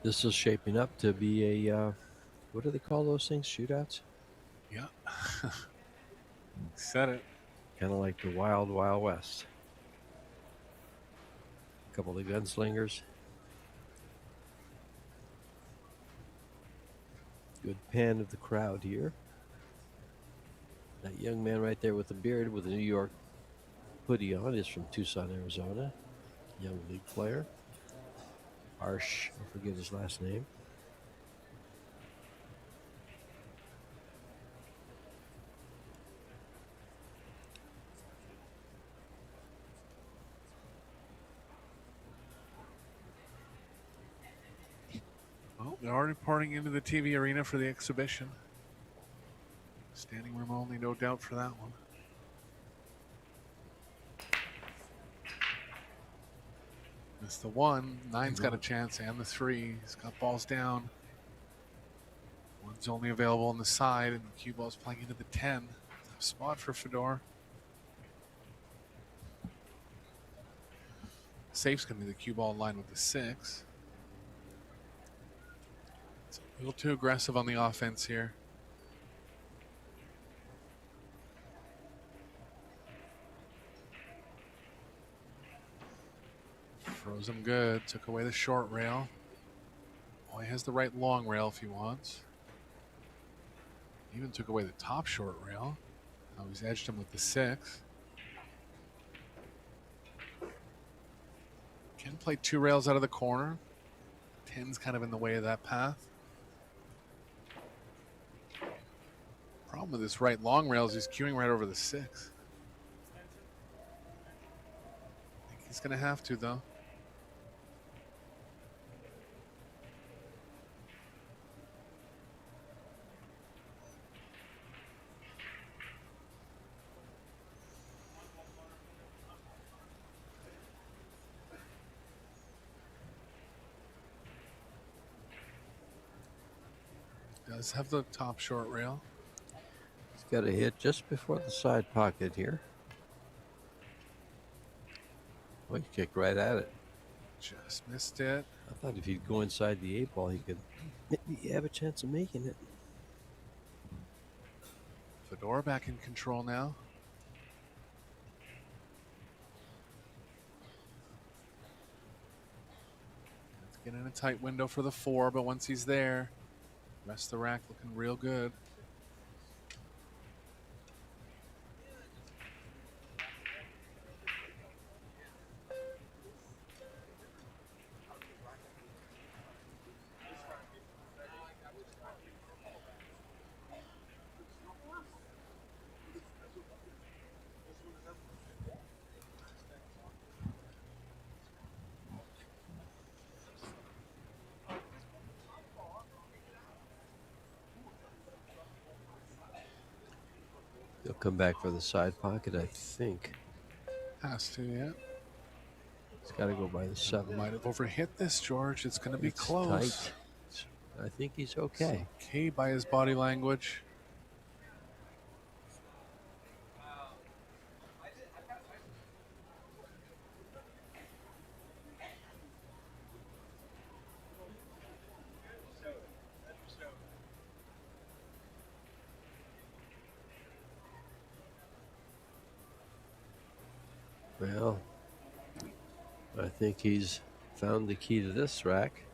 Speaker 2: This is shaping up to be a, what do they call those things? Shootouts?
Speaker 3: Yeah. Said it.
Speaker 2: Kind of like the Wild Wild West. A couple of gunslingers. Good pan of the crowd here. That young man right there with the beard with a New York hoodie on is from Tucson, Arizona. Young league player. Arsh, I forget his last name.
Speaker 3: Well, they're already pouring into the TV arena for the exhibition. Standing room only, no doubt for that one. Missed the 1. 9's got a chance, and the 3. He's got balls down. 1's only available on the side, and the cue ball's playing into the 10. Tough spot for Fedor. Safe's going to be the cue ball in line with the 6. It's a little too aggressive on the offense here. Froze him good. Took away the short rail. Oh, he has the right long rail if he wants. Even took away the top short rail. Now he's edged him with the 6. Can play 2 rails out of the corner. 10's kind of in the way of that path. Problem with this right long rail is he's queuing right over the 6. I think he's going to have to, though. Does have the top short rail.
Speaker 2: He's got a hit just before the side pocket here.
Speaker 4: Well, he kicked right at it.
Speaker 3: Just missed it.
Speaker 4: I thought if he'd go inside the 8 ball, he could maybe have a chance of making it.
Speaker 3: Fedor back in control now. Let's get in a tight window for the 4, but once he's there, rest of the rack looking real good.
Speaker 4: He'll come back for the side pocket, I think.
Speaker 3: Has to, yeah.
Speaker 4: He's got to go by the 7.
Speaker 3: Might have overhit this, George. It's going to be
Speaker 4: It's
Speaker 3: close.
Speaker 4: tight. I think he's okay.
Speaker 3: It's okay by his body language.
Speaker 4: Well, I think he's found the key to this rack.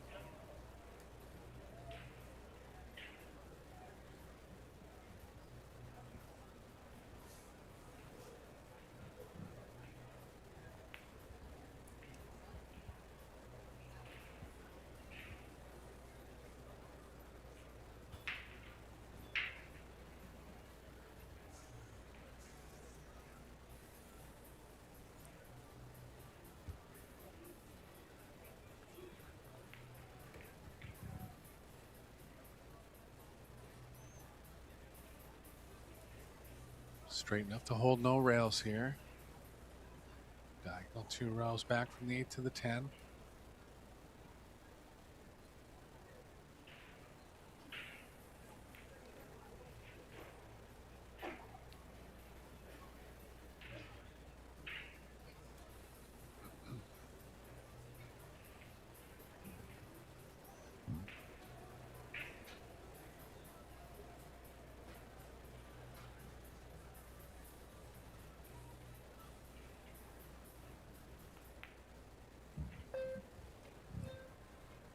Speaker 3: Straight enough to hold no rails here. Diagonal 2 rails back from the 8 to the 10.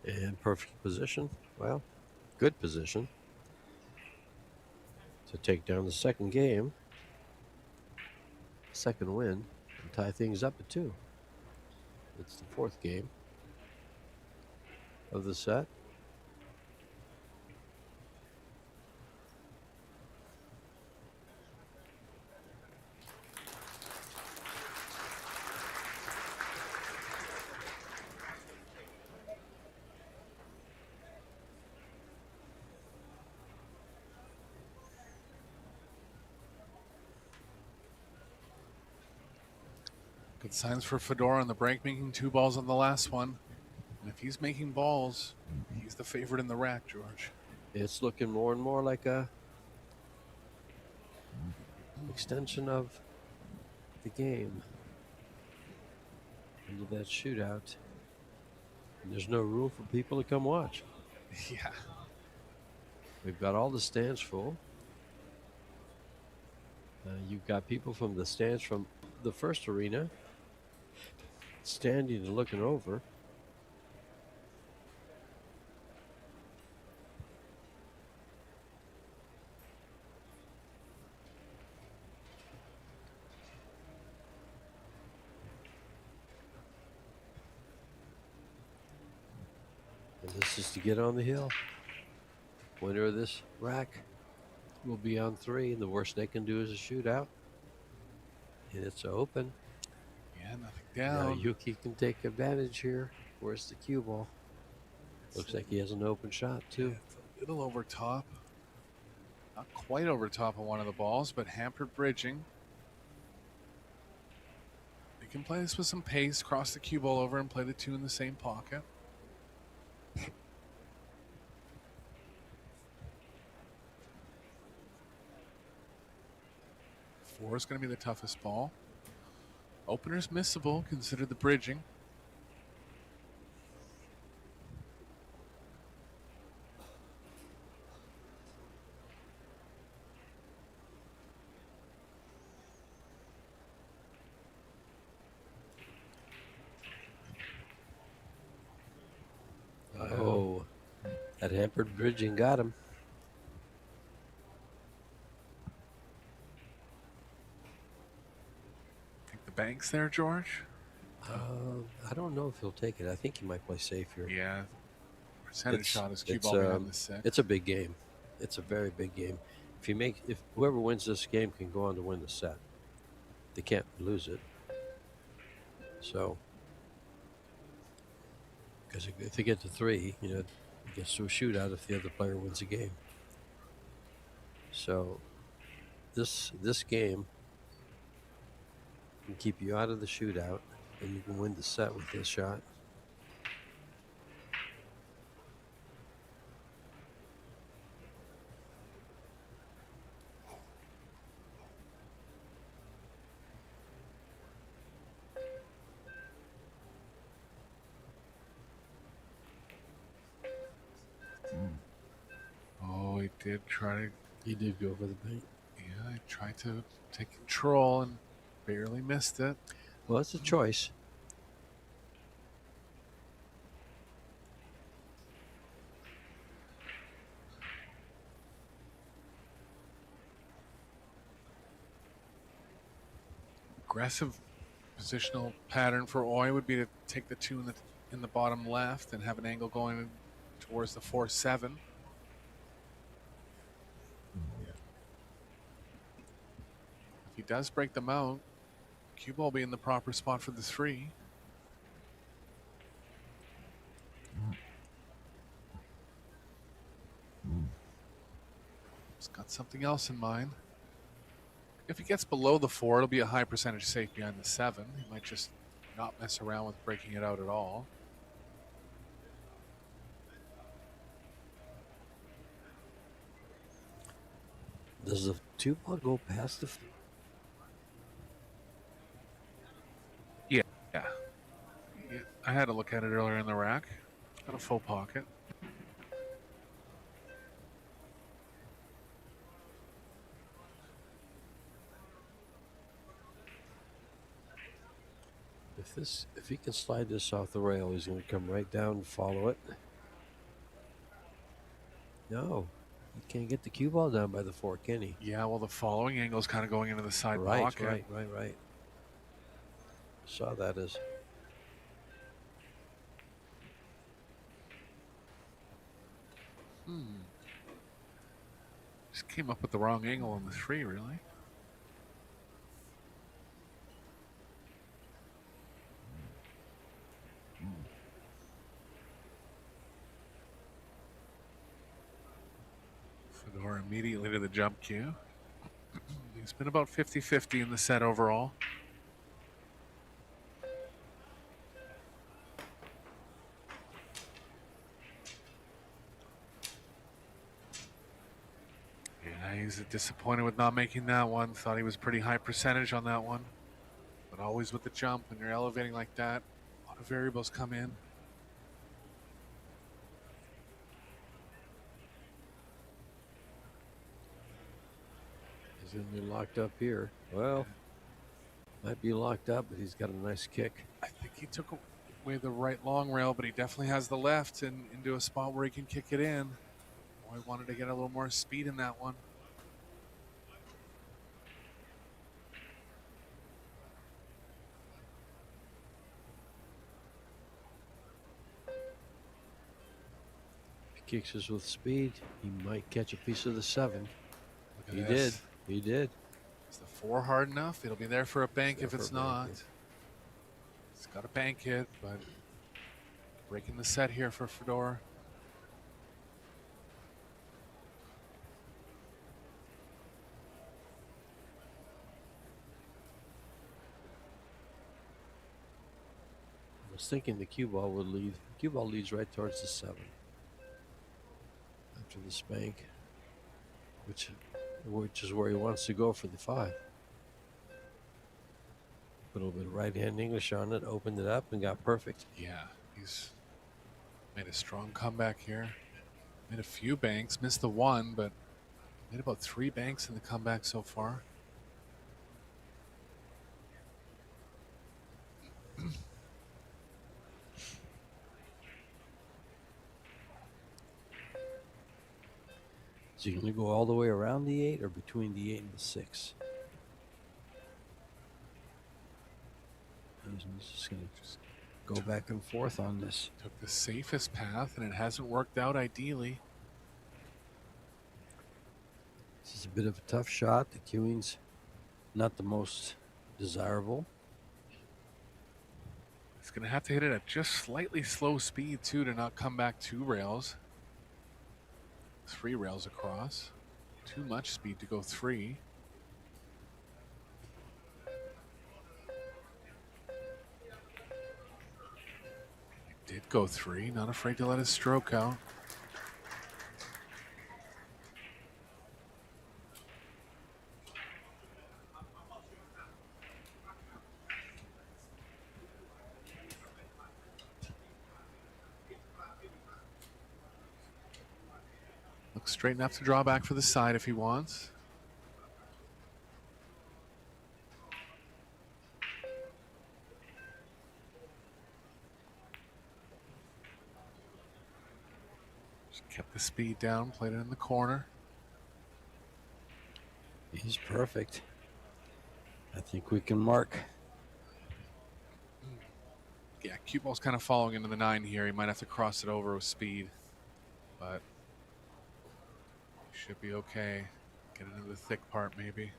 Speaker 4: And perfect position. Well, good position to take down the second game. Second win and tie things up at 2. It's the 4th game of the set.
Speaker 3: Good signs for Fedor on the break, making 2 balls on the last one. And if he's making balls, he's the favorite in the rack, George.
Speaker 4: It's looking more and more like a extension of the game into that shootout. And there's no room for people to come watch.
Speaker 3: Yeah.
Speaker 4: We've got all the stands full. You've got people from the stands from the first arena standing and looking over. And this is to get on the hill. Winner of this rack will be on 3, and the worst they can do is a shootout. And it's open.
Speaker 3: Yeah, nothing down.
Speaker 4: Naoyuki can take advantage here. Where's the cue ball? Looks like he has an open shot, too.
Speaker 3: Yeah, it's a little over top. Not quite over top of one of the balls, but hampered bridging. They can play this with some pace, cross the cue ball over, and play the 2 in the same pocket. Four is going to be the toughest ball. Opener's missable, consider the bridging.
Speaker 4: Oh, that hampered bridging got him.
Speaker 3: Think the bank's there, George?
Speaker 4: I don't know if he'll take it. I think he might play safe here.
Speaker 3: Yeah. Percentage
Speaker 4: It's-
Speaker 3: shot is cue
Speaker 4: it's,
Speaker 3: ball behind the 6.
Speaker 4: It's a big game. It's a very big game. If whoever wins this game can go on to win the set, they can't lose it. So, because if they get to 3, it gets to a shootout if the other player wins the game. So, this game can keep you out of the shootout, and you can win the set with this shot.
Speaker 3: Oh, he did try to.
Speaker 4: He did go for the bank.
Speaker 3: Yeah, he tried to take control and barely missed it.
Speaker 4: Well, it's a choice.
Speaker 3: Aggressive positional pattern for Oy would be to take the 2 in the bottom left and have an angle going towards the 4-7. If he does break them out, cue ball will be in the proper spot for the 3. He's got something else in mind. If he gets below the 4, it'll be a high percentage safe behind the 7. He might just not mess around with breaking it out at all.
Speaker 4: Does the 2 ball go past the?
Speaker 3: Yeah. I had to look at it earlier in the rack. Got a full pocket.
Speaker 4: If he can slide this off the rail, he's going to come right down and follow it. No, he can't get the cue ball down by the 4, can he?
Speaker 3: Yeah, well, the following angle is kind of going into the side
Speaker 4: Right.
Speaker 3: pocket.
Speaker 4: Saw that as.
Speaker 3: Just came up with the wrong angle on the 3, really. Fedor immediately to the jump cue. He's been about 50-50 in the set overall. Yeah, he's disappointed with not making that one. Thought he was pretty high percentage on that one. But always with the jump, when you're elevating like that, a lot of variables come in.
Speaker 4: He's going to be locked up here. Well, might be locked up, but he's got a nice kick.
Speaker 3: I think he took away the right long rail, but he definitely has the left and into a spot where he can kick it in. I wanted to get a little more speed in that one.
Speaker 4: If he kicks us with speed, he might catch a piece of the 7.
Speaker 3: Look at this.
Speaker 4: He did.
Speaker 3: Is the 4 hard enough? It'll be there for a bank if it's not. It's got a bank hit, but breaking the set here for Fedor.
Speaker 4: I was thinking the cue ball would lead. Cue ball leads right towards the 7 after the spank, which is where he wants to go for the 5. Put a little bit of right-hand English on it, opened it up, and got perfect.
Speaker 3: Yeah, he's made a strong comeback here. Made a few banks, missed the one, but made about 3 banks in the comeback so far.
Speaker 2: So you're going to go all the way around the 8 or between the 8 and the 6? I'm just going to go back and forth on this.
Speaker 3: Took the safest path, and it hasn't worked out ideally.
Speaker 2: This is a bit of a tough shot. The queuing's not the most desirable.
Speaker 3: He's going to have to hit it at just slightly slow speed, too, to not come back 2 rails. 3 rails across. Too much speed to go 3. He did go 3, not afraid to let his stroke out. Looks straight enough to draw back for the side if he wants. Just kept the speed down, played it in the corner.
Speaker 2: He's perfect. I think we can mark.
Speaker 3: Yeah, cue ball's kind of following into the 9 here. He might have to cross it over with speed, but should be okay. Get into the thick part, maybe.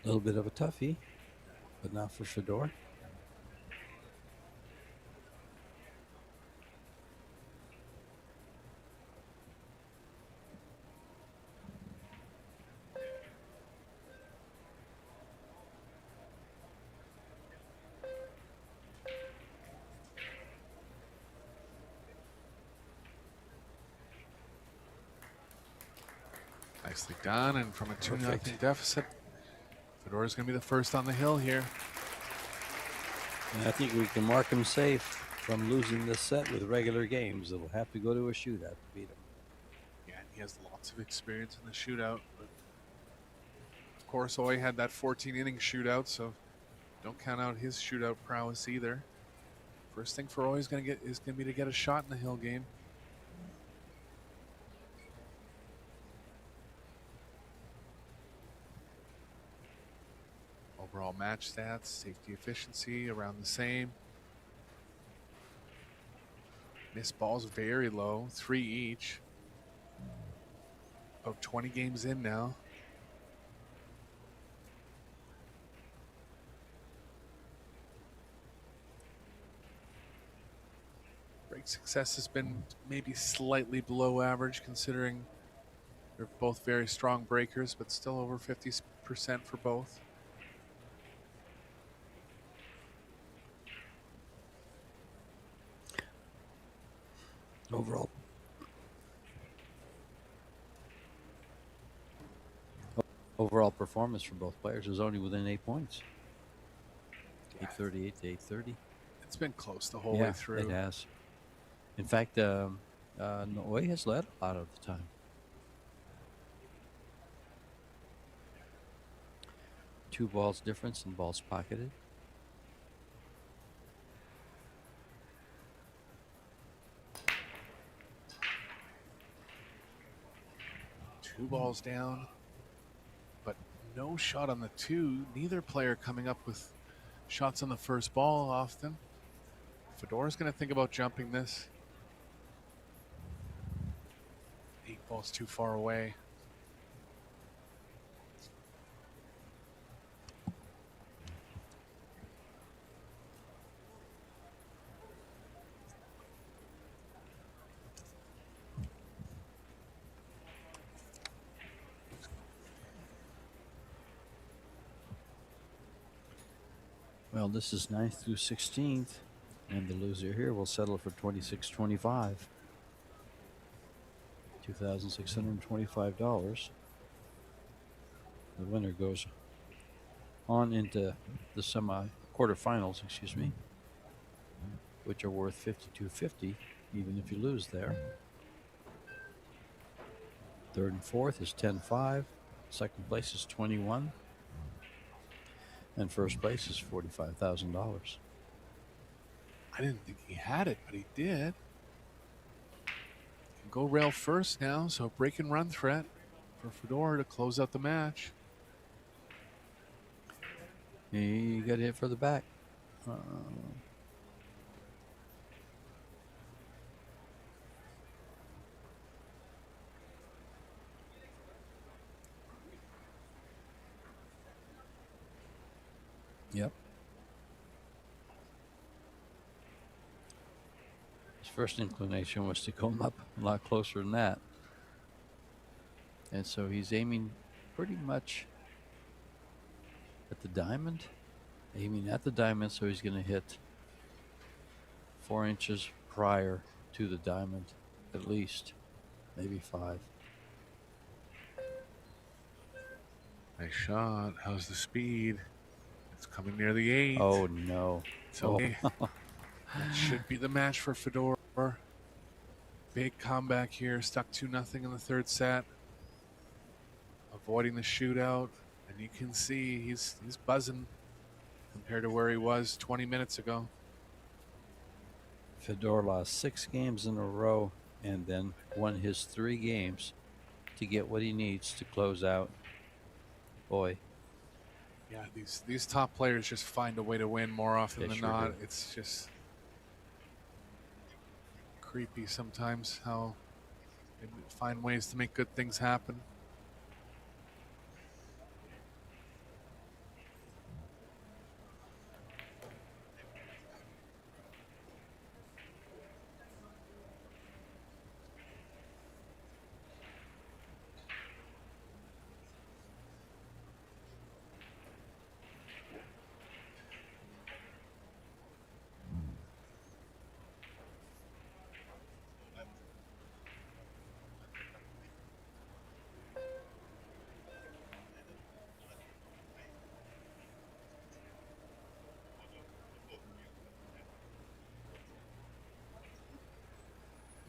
Speaker 2: A little bit of a toughie, but not for Fedor.
Speaker 3: Nicely done, and from a 2-0
Speaker 2: Perfect.
Speaker 3: deficit, Fedor is going to be the first on the hill here.
Speaker 2: And I think we can mark him safe from losing this set with regular games. It'll have to go to a shootout to beat him.
Speaker 3: Yeah, and he has lots of experience in the shootout. But of course, Oy had that 14-inning shootout, so don't count out his shootout prowess either. First thing for Oy is going to be to get a shot in the hill game. Overall match stats, safety efficiency around the same. Missed balls very low, 3 each. About 20 games in now. Break success has been maybe slightly below average considering they're both very strong breakers, but still over 50% for both.
Speaker 2: Overall performance for both players is only within 8 points. 838 to 830.
Speaker 3: It's been close the whole way through.
Speaker 2: It has. In fact, Naoyuki has led a lot of the time. Two balls difference in balls pocketed.
Speaker 3: Two balls down, but no shot on the 2. Neither player coming up with shots on the first ball often. Fedor's going to think about jumping this. 8 balls too far away.
Speaker 2: Well, this is 9th through 16th. And the loser here will settle for $26.25. $2,625. The winner goes on into the quarterfinals, excuse me, which are worth $52.50, even if you lose there. Third and fourth is $10.5. Second place is $21. And first place is $45,000.
Speaker 3: I didn't think he had it, but he did. Can go rail first now, so break and run threat for Fedor to close out the match.
Speaker 2: He got hit for the back. Yep. His first inclination was to come up a lot closer than that. And so he's aiming pretty much at the diamond. Aiming at the diamond, so he's going to hit 4 inches prior to the diamond, at least, maybe 5.
Speaker 3: Nice shot. How's the speed? It's coming near the 8.
Speaker 2: Oh, no.
Speaker 3: So that should be the match for Fedor. Big comeback here. Stuck 2-0 in the third set. Avoiding the shootout. And you can see he's buzzing compared to where he was 20 minutes ago.
Speaker 2: Fedor lost 6 games in a row and then won his 3 games to get what he needs to close out. Boy.
Speaker 3: Yeah, these top players just find a way to win more often than
Speaker 2: sure
Speaker 3: not.
Speaker 2: do.
Speaker 3: It's just creepy sometimes how they find ways to make good things happen.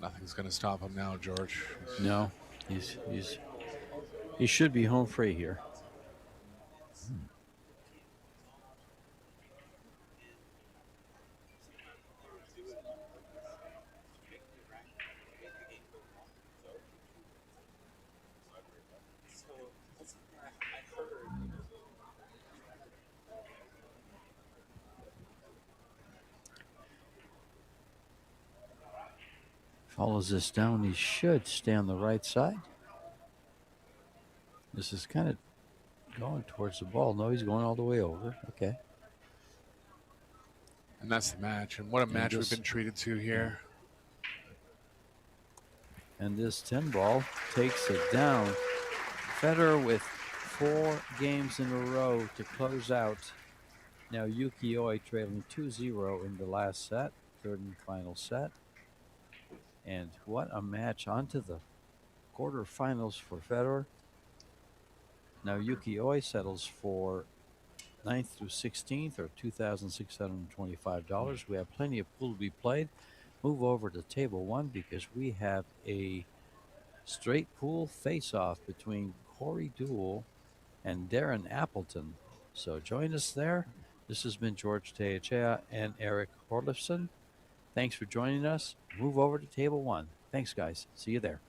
Speaker 3: Nothing's going to stop him now, George.
Speaker 2: No, he should be home free here. Follows this down, he should stay on the right side. This is kind of going towards the ball. No, he's going all the way over. Okay.
Speaker 3: And that's the match. And what a match we've been treated to here.
Speaker 2: And this 10 ball takes it down. Fedor with 4 games in a row to close out. Now Naoyuki trailing 2-0 in the last set, third and final set. And what a match onto the quarterfinals for Fedor. Now Naoyuki settles for 9th through 16th, or $2,625. We have plenty of pool to be played. Move over to table 1 because we have a straight pool face-off between Corey Duell and Darren Appleton. So join us there. This has been George Teachea and Eric Horlifson. Thanks for joining us. Move over to table 1. Thanks, guys. See you there.